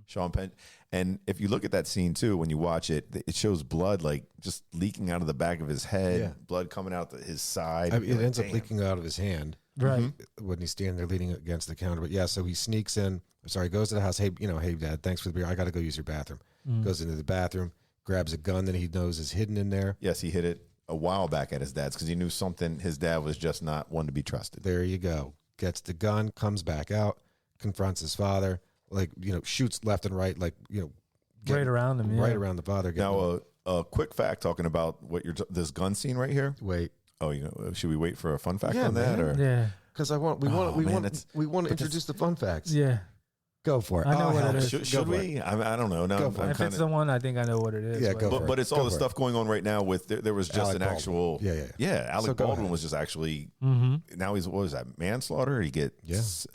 Sean Penn. And if you look at that scene too, when you watch it, it shows blood like just leaking out of the back of his head, blood coming out his side. I mean, it ends up Damn. leaking out of his hand Right. when he's standing there leaning against the counter. But yeah, so he sneaks in. Sorry, goes to the house. Hey, hey, Dad, thanks for the beer. I got to go use your bathroom. Goes into the bathroom, grabs a gun that he knows is hidden in there. Yes, he hit it a while back at his dad's because he knew something. His dad was just not one to be trusted. There you go. Gets the gun, comes back out, confronts his father, shoots left and right, Right around him, right yeah. around the father. Now, a quick fact talking about what this gun scene right here. Wait, Oh, should we wait for a fun fact Yeah, on that? man. Or Yeah. because we want to introduce the fun facts. Yeah. Go for it. I know what hell, it is. should Go for it. we? I don't know. No, Go for it. If it's the one, I think I know what it is. Yeah, go for it. But it's all Go the for it. stuff going on right now with there was just Alec an Baldwin. actual Yeah. Alec So go Baldwin ahead. was just actually Mm-hmm. now he's what was that manslaughter? He get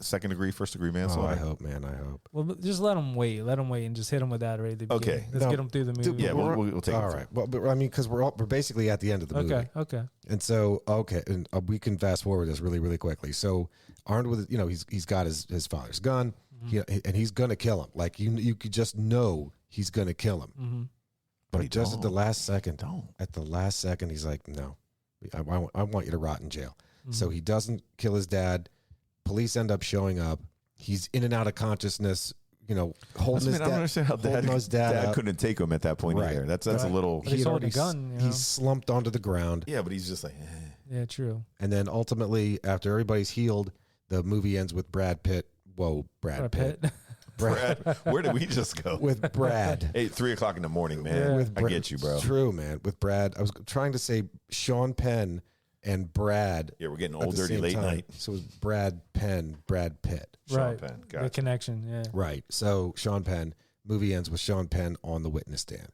second degree, first degree Oh, manslaughter. I hope, man. I hope. Well, just let him wait. Let him wait and just hit him with that right at the beginning. Okay. Let's No, get him through the movie. Yeah, we'll take all it. right. Well, but I mean, because we're basically at the end of the movie. Okay. And so, and we can fast forward this really, really quickly. So, armed with, he's got his father's gun, and he's gonna kill him. Like you could just know he's gonna kill him. Mm-hmm. But he just at the don't. last second, Don't. at the last second, he's like, no, I want you to rot in jail. So he doesn't kill his dad. Police end up showing up. He's in and out of consciousness. Holding his I don't dad. understand how holding his dad up. couldn't take him at that point Right. either. That's Right. a little. But he's had holding a already gun, He's slumped onto the ground. Yeah, but he's just like. Yeah, true. And then ultimately, after everybody's healed, the movie ends with Brad Pitt. Whoa, Brad Pitt. Brad, where did we just go? With Brad. Hey, 3:00 in the morning, man. Yeah. With I Brad. get you, bro. It's true, man. With Brad. I was trying to say Sean Penn and Brad. Yeah, we're getting at old, the dirty, same late time. night. So it was Brad Penn, Brad Pitt. Sean Right. Penn. The Gotcha. connection, yeah. Right. So Sean Penn. Movie ends with Sean Penn on the witness stand.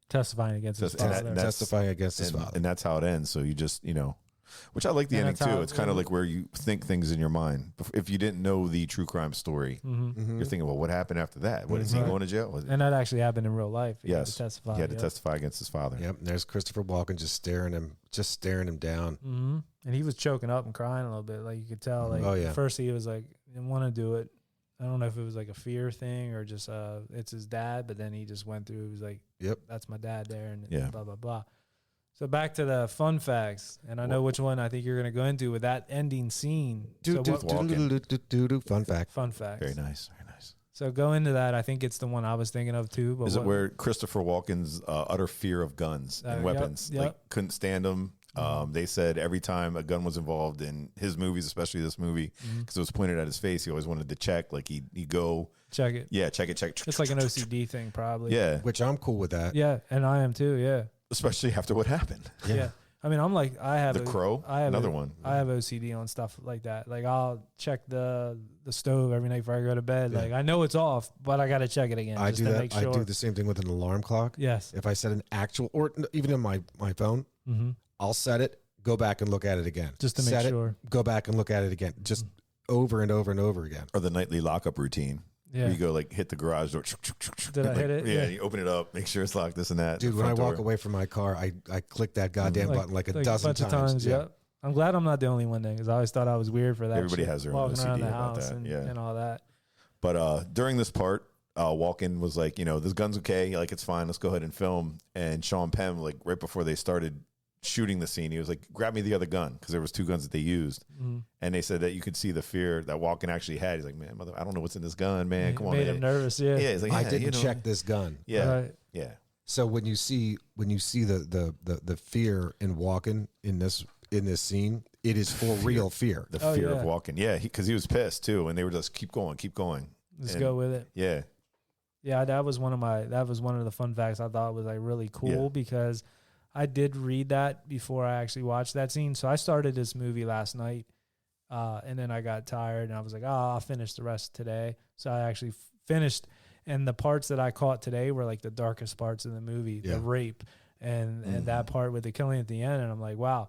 Testifying against his And that- father. and that's- Testifying against his and, father. and that's how it ends. So you just, which I like the And ending that's how too. it- It's kind of like where you think things in your mind. If you didn't know the true crime story, Mm-hmm. you're thinking, well, what happened after that? What is he Right. going to jail? Was it- And that actually happened in real life. He had yes, to testify. he had to yep. testify against his father. Yep. And there's Christopher Walken just staring him down. Mm-hmm. And he was choking up and crying a little bit. Like you could tell. Like Oh, yeah. at first he was like, didn't want to do it. I don't know if it was like a fear thing or just it's his dad. But then he just went through. He was like, Yep. that's my dad there, and Yeah. blah blah blah. So back to the fun facts, and I know which one I think you're going to go into with that ending scene. So what, Fun fact. fun facts. Very nice. Very nice. So go into that. I think it's the one I was thinking of too. But Is it where Christopher Walken's utter fear of guns and Yep, weapons, yep. like couldn't stand them? They said every time a gun was involved in his movies, especially this movie, because it was pointed at his face, he always wanted to check. Like he'd go, check it? check it. It's like an OCD thing, probably. Yeah, Which I'm cool with that. Yeah, and I am too. Yeah. especially after what happened. Yeah. I mean, I'm like, I have The Crow, I have another one. I have OCD on stuff like that. Like I'll check the stove every night before I go to bed. Yeah. Like I know it's off, but I got to check it again. I just do to that. Make sure. I do the same thing with an alarm clock. Yes. If I set an actual, or even in my phone, Mm-hmm. I'll set it, go back and look at it again. Just to make set sure. It, go back and look at it again. Just over and over and over again. Or the nightly lockup routine. Yeah. Where you go like hit the garage door. Did I hit it? Yeah, Yeah. you open it up, make sure it's locked, this and that. Dude, the when I front walk door. away from my car, I click that goddamn button like a dozen bunch of times. Yeah. I'm glad I'm not the only one then, because I always thought I was weird for that. Everybody shit, has their own walking around OCD the about house that, and, yeah. and all that. But during this part, Walken was like, this gun's okay, like it's fine, let's go ahead and film. And Sean Penn, like right before they started shooting the scene, he was like, grab me the other gun, because there was 2 guns that they used. Mm-hmm. And they said that you could see the fear that Walken actually had. He's like, man, I don't know what's in this gun, man. Come on, made man. him nervous. Yeah. Yeah, he's like, I yeah, didn't check this gun. Yeah, Right. yeah. So when you see the fear in Walken in this scene, it is for real fear. The Oh, fear yeah. of Walken. Yeah, because he was pissed too, and they were just keep going. Let's And- go with it. Yeah, Yeah, that was one of the fun facts I thought was like really cool Yeah. because I did read that before I actually watched that scene. So I started this movie last night, and then I got tired and I was like, I'll finish the rest today. So I actually finished, and the parts that I caught today were like the darkest parts of the movie, Yeah. the rape and that part with the killing at the end. And I'm like, wow,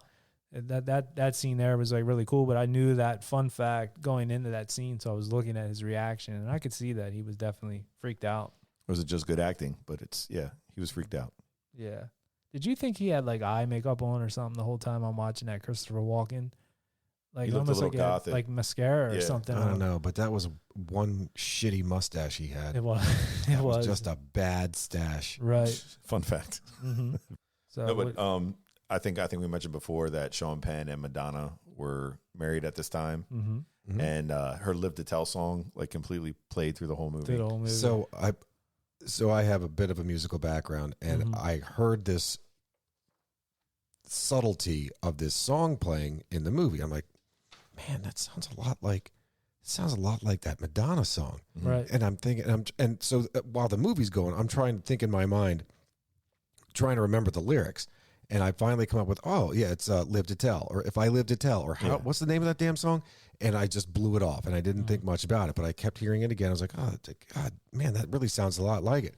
that scene there was like really cool. But I knew that fun fact going into that scene, so I was looking at his reaction, and I could see that he was definitely freaked out. or was it just good acting? But he was freaked out. Yeah. Did you think he had like eye makeup on or something the whole time I'm watching that Christopher Walken? Like He looked a almost little like he had, gothic. like mascara or Yeah. something. I on. don't know, but that was one shitty mustache he had. It was. It It was was just a bad stash. right. Fun fact. Mm-hmm. So No, but I think we mentioned before that Sean Penn and Madonna were married at this time, mm-hmm. and her "Live to Tell" song like completely played through the whole movie. Through the whole movie. So I have a bit of a musical background, and Mhm. I heard this subtlety of this song playing in the movie. I'm like, man, that sounds a lot like that Madonna song. right. And I'm thinking, and so while the movie's going, I'm trying to think in my mind, trying to remember the lyrics. And I finally come up with, oh yeah, it's "Live to Tell," or "If I Live to Tell," or Yeah. what's the name of that damn song? And I just blew it off, and I didn't think much about it. But I kept hearing it again. I was like, oh God, man, that really sounds a lot like it.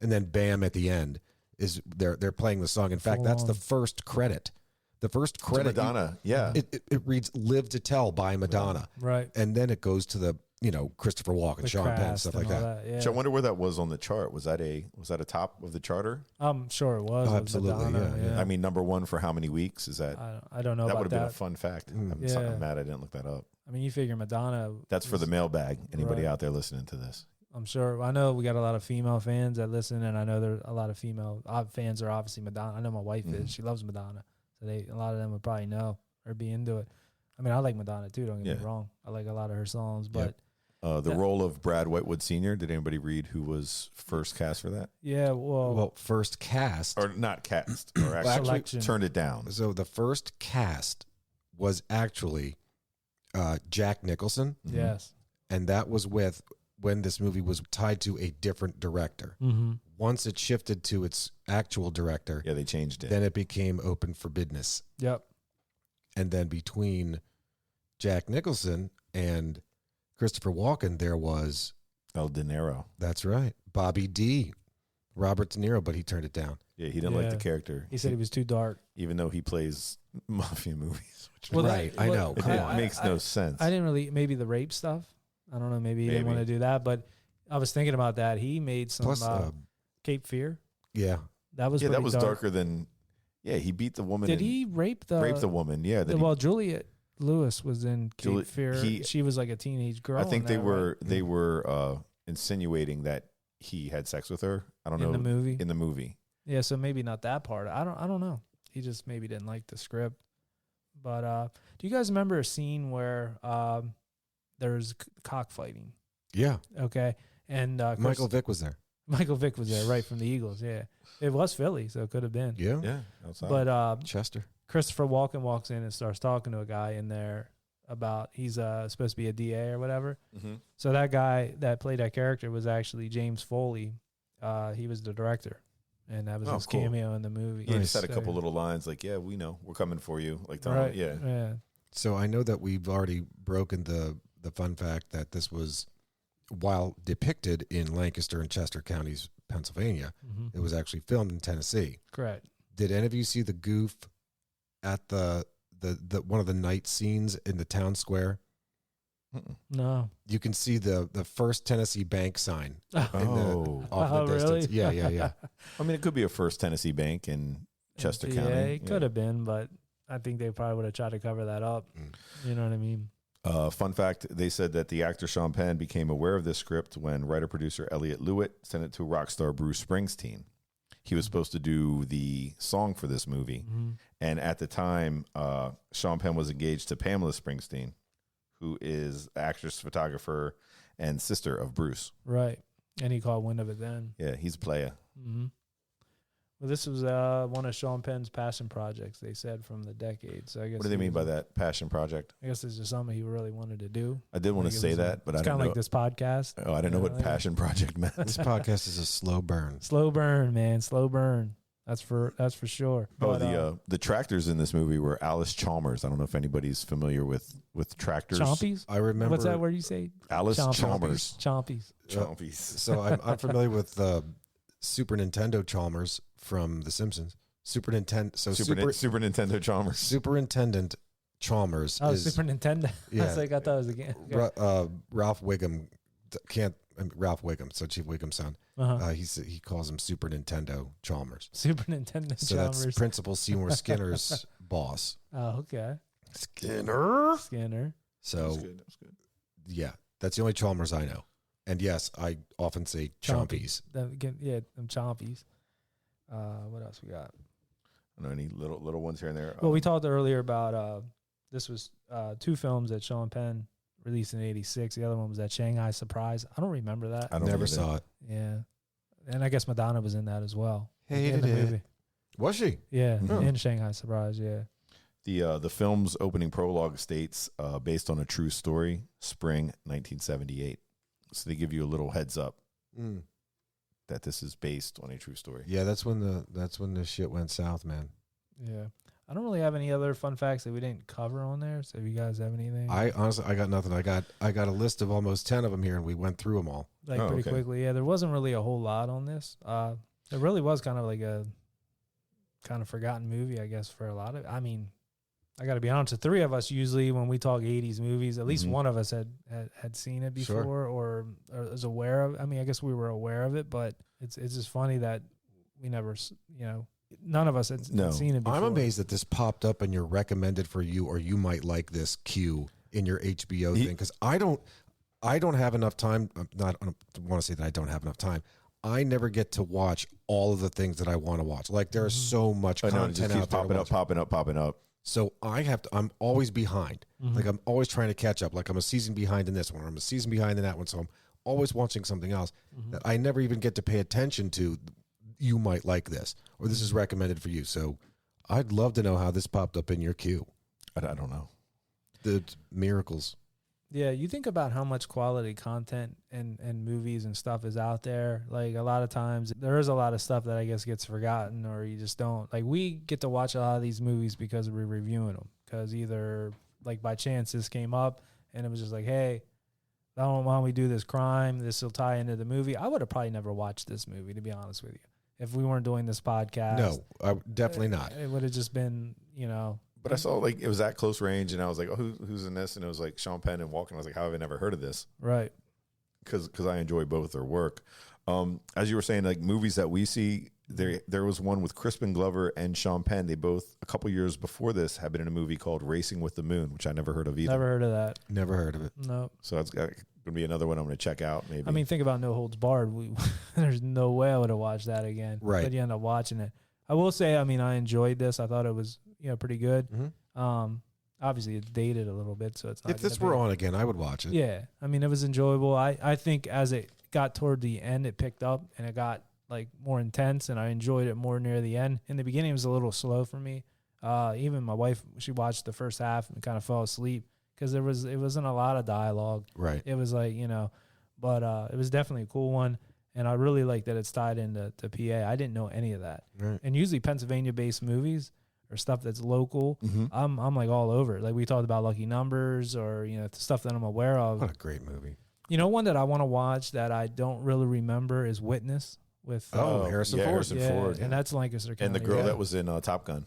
And then bam, at the end is they're playing the song. In fact, Full that's on. the first credit. The first To credit, Madonna, yeah. it reads "Live to Tell" by Madonna, Right. and then it goes to the Christopher Walken, The Sean Penn, cast stuff and like all that. Yeah. So I wonder where that was on the chart. Was that a top of the charter? I'm sure it was. Oh, with absolutely, Madonna, yeah. I mean, number one for how many weeks is that? I don't know That about would have been a that. fun fact. Mm. I'm mad I didn't look that up. I mean, you figure Madonna. That's for the mailbag. Anybody Right. out there listening to this? I'm sure. I know we got a lot of female fans that listen, and I know there are a lot of female fans are obviously Madonna. I know my wife Mhm. is. She loves Madonna, so a lot of them would probably know or be into it. I mean, I like Madonna too. Don't get me Yeah. wrong. I like a lot of her songs, but The Yeah. role of Brad Whitewood Sr. Did anybody read who was first cast for that? yeah. Well, first cast. Or not cast, or actually Selection. turned it down. So the first cast was actually Jack Nicholson, Mhm. yes. and that was when this movie was tied to a different director. Mm-hmm. Once it shifted to its actual director, Yeah, they changed it. then it became open for business. Yep. And then between Jack Nicholson and Christopher Walken, there was, El De Niro. that's right, Bobby D, Robert De Niro, but he turned it down. Yeah, he didn't like the Yeah. character. He said he was too dark. Even though he plays mafia movies. Which Well, Right, I know. it Come on. makes no sense. I didn't really maybe the rape stuff. I don't know. Maybe he didn't Maybe. want to do that, but I was thinking about that. He made some Plus, Cape Fear. yeah, That was Yeah, that pretty was dark. darker than. Yeah, he beat the woman. Did and he rape the woman? Yeah. that he- well, Juliet Lewis was in Cape Juli- Fear. he- She was like a teenage girl. I think in they that, were right? they were insinuating that he had sex with her. I don't in know the movie. in the movie. Yeah, so maybe not that part. I don't know. He just maybe didn't like the script. But do you guys remember a scene where there's cockfighting? yeah. Okay, and Michael Vick was there. Michael Vick was there, right, from the Eagles. Yeah, it was Philly, so it could have been. Yeah, Yeah, outside. But Chester. Christopher Walken walks in and starts talking to a guy in there about he's supposed to be a DA or whatever. Mhm. So that guy that played that character was actually James Foley. He was the director. and that was Oh, his cool. cameo in the movie. He just had a So, couple little lines like, "Yeah, we know, we're coming for you." Like, telling right? him, yeah. Yeah. So I know that we've already broken the fun fact that this was, while depicted in Lancaster and Chester counties, Pennsylvania, it was actually filmed in Tennessee. Correct. Did any of you see the goof at the one of the night scenes in the town square? No. You can see the First Tennessee Bank sign Oh, off in the really? distance. Yeah. I mean, it could be a First Tennessee Bank in Chester Yeah, County. it could have been, but I think they probably would have tried to cover that up. You know what I mean? Fun fact, they said that the actor Sean Penn became aware of this script when writer-producer Elliot Lewitt sent it to rock star Bruce Springsteen. He was supposed to do the song for this movie. And at the time, Sean Penn was engaged to Pamela Springsteen, who is actress, photographer, and sister of Bruce. Right. And he caught wind of it then. Yeah, he's a player. Well, this was one of Sean Penn's passion projects, they said, from the decade. So I guess What do they mean by that passion project? I guess it's just something he really wanted to do. I did want Like to it say was that, but I it's don't kind of know. like this podcast. Oh, I didn't know what like- passion project meant. This podcast is a slow burn. Slow burn, man. Slow burn. That's for sure. Oh, But, the tractors in this movie were Alice Chalmers. I don't know if anybody's familiar with tractors. Chompies? I remember. What's that word you say? Alice Chalmers. Chompies. Chompies. So I'm familiar with Super Nintendo Chalmers from The Simpsons. Super Nintendo. So Super Nintendo Chalmers. Superintendent Chalmers Oh, is Super Nintendo. I Yeah. was like, I thought it was a game. Ralph Wiggum. Ralph Wiggum, so Chief Wiggum's son. He calls him Super Nintendo Chalmers. Super Nintendo So Chalmers. that's Principal Seymour Skinner's boss. Oh, okay. Skinner. So That's good. yeah, that's the only Chalmers I know. And yes, I often say Chompies. Them Chompies. What else we got? I don't know any little ones here and there. Well, we talked earlier about this was two films that Sean Penn released in '86. The other one was that Shanghai Surprise. I don't remember that. I don't Never either. saw it. Yeah, and I guess Madonna was in that as well. Hated in the it. movie. Was she? Yeah, Mhm. in Shanghai Surprise. Yeah. The film's opening prologue states, based on a true story, spring 1978. So they give you a little heads up that this is based on a true story. Yeah, that's when the shit went south, man. Yeah. I don't really have any other fun facts that we didn't cover on there. So if you guys have anything, I honestly got nothing. I got a list of almost 10 of them here, and we went through them all. like Oh, pretty okay. quickly. Yeah, there wasn't really a whole lot on this. It really was kind of like a kind of forgotten movie, I guess, for a lot of. I mean, I got to be honest. The three of us usually, when we talk '80s movies, at least Mhm. one of us had seen it before Sure. or was aware of. I mean, I guess we were aware of it, but it's just funny that we never, none of us had No. seen it before. I'm amazed that this popped up in your recommended for you, or you might like this queue in your HBO thing, because I don't have enough time. I don't want to say that I don't have enough time. I never get to watch all of the things that I want to watch. Like there's so much I know, it content just keeps out there. to popping watch. popping up. So I'm always behind. Like I'm always trying to catch up. Like I'm a season behind in this one, or I'm a season behind in that one. So I'm always watching something else that I never even get to pay attention to. You might like this, or this is recommended for you. So I'd love to know how this popped up in your queue. I don't know. The miracles. Yeah, you think about how much quality content and movies and stuff is out there. Like a lot of times there is a lot of stuff that I guess gets forgotten or you just don't. Like we get to watch a lot of these movies because we're reviewing them. Because either like by chance this came up and it was just like, hey, why don't we do this crime? This will tie into the movie. I would have probably never watched this movie, to be honest with you. If we weren't doing this podcast. No, definitely not. It would have just been, But I saw like it was at close range, and I was like, "Oh, who's in this?" And it was like Sean Penn and Walken. I was like, "How have I never heard of this?" right. Because I enjoy both their work. As you were saying, like movies that we see, there was one with Crispin Glover and Sean Penn. They both a couple years before this had been in a movie called Racing with the Moon, which I never heard of either. Never heard of that. Never heard of it. No. So that's going to be another one I'm going to check out. Maybe. I mean, think about No Holds Barred. There's no way I would have watched that again. Right. But you end up watching it. I will say, I mean, I enjoyed this. I thought it was, pretty good. Obviously, it's dated a little bit, so it's not. If this gonna were be- on again, I would watch it. Yeah. I mean, it was enjoyable. I think as it got toward the end, it picked up and it got like more intense, and I enjoyed it more near the end. In the beginning, it was a little slow for me. Even my wife, she watched the first half and kind of fell asleep because it wasn't a lot of dialogue. Right. It was like, but it was definitely a cool one. And I really like that it's tied into PA. I didn't know any of that. Right. And usually Pennsylvania-based movies or stuff that's local, Mm-hmm. I'm like all over it. Like we talked about Lucky Numbers or, stuff that I'm aware of. What a great movie. One that I want to watch that I don't really remember is Witness with Harrison Ford. Harrison Ford. and that's Lancaster County. And the girl yeah. that was in Top Gun.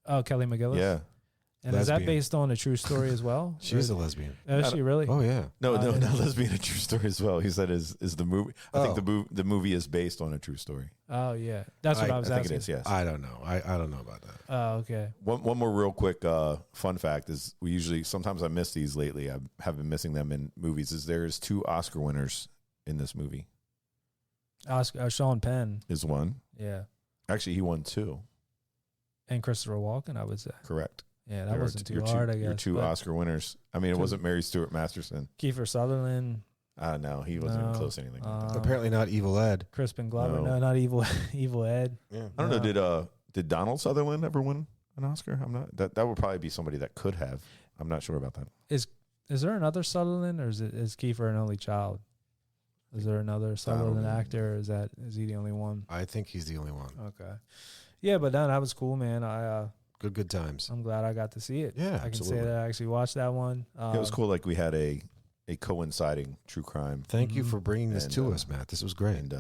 Oh, Kelly McGillis. Yeah. And is that Lesbian. based on a true story as well? She's a lesbian. Is she really? Oh, yeah. No, I didn't not know. lesbian, a true story as well. He said is the movie. I think the movie is based on a true story. Oh yeah, that's what I was I think asking. it is. Yes. I don't know. I don't know about that. Oh okay. One more real quick fun fact is sometimes I miss these lately. I have been missing them in movies. There's 2 Oscar winners in this movie. Sean Penn. Is one. Yeah, Actually, he won 2. and Christopher Walken. I would say. Correct. Yeah, that There are wasn't your too hard. I guess. Your 2 but Oscar winners. I mean, it wasn't Mary Stuart Masterson. Kiefer Sutherland, No, he wasn't even No. close to anything. like that. Apparently not Evil Ed. Crispin Glover. No. No, not Evil Ed. Yeah. I don't know. Did Donald Sutherland ever win an Oscar? I'm not. That would probably be somebody that could have. I'm not sure about that. Is there another Sutherland, or is Kiefer an only child? Is there another Sutherland know. actor? Or is he the only one? I think he's the only one. Okay. Yeah, but no, that was cool, man. Good times. I'm glad I got to see it. Yeah, I can say absolutely. that I actually watched that one. It was cool. Like we had a coinciding true crime Thank you for bringing this And, to us, Matt. This was great. and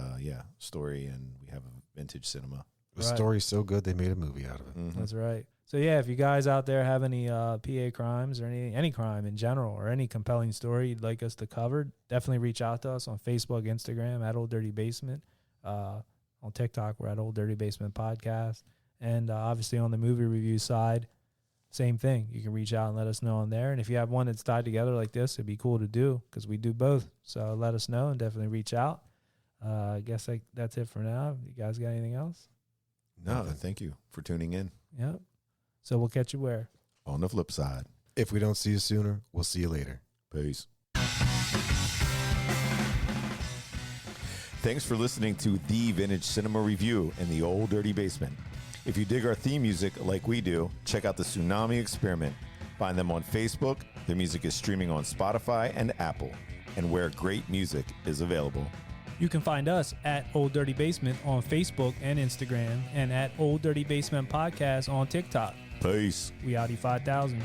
story, and we have a vintage cinema. The Right. story's so good they made a movie out of it. Mhm. That's right. So yeah, if you guys out there have any PA crimes or any crime in general or any compelling story you'd like us to cover, definitely reach out to us on Facebook, Instagram at Old Dirty Basement. On TikTok, we're at Old Dirty Basement Podcast. And obviously on the movie review side, same thing. You can reach out and let us know on there. And if you have one that's tied together like this, it'd be cool to do because we do both. So let us know and definitely reach out. I guess that's it for now. You guys got anything else? No, Nothing. thank you for tuning in. Yep. So we'll catch you where? On the flip side, If we don't see you sooner, we'll see you later. peace. Thanks for listening to The Vintage Cinema Review in the Old Dirty Basement. If you dig our theme music like we do, check out the Tsunami Experiment. Find them on Facebook. Their music is streaming on Spotify and Apple, and where great music is available. You can find us at Old Dirty Basement on Facebook and Instagram and at Old Dirty Basement Podcast on TikTok. Peace. We Audi 5000.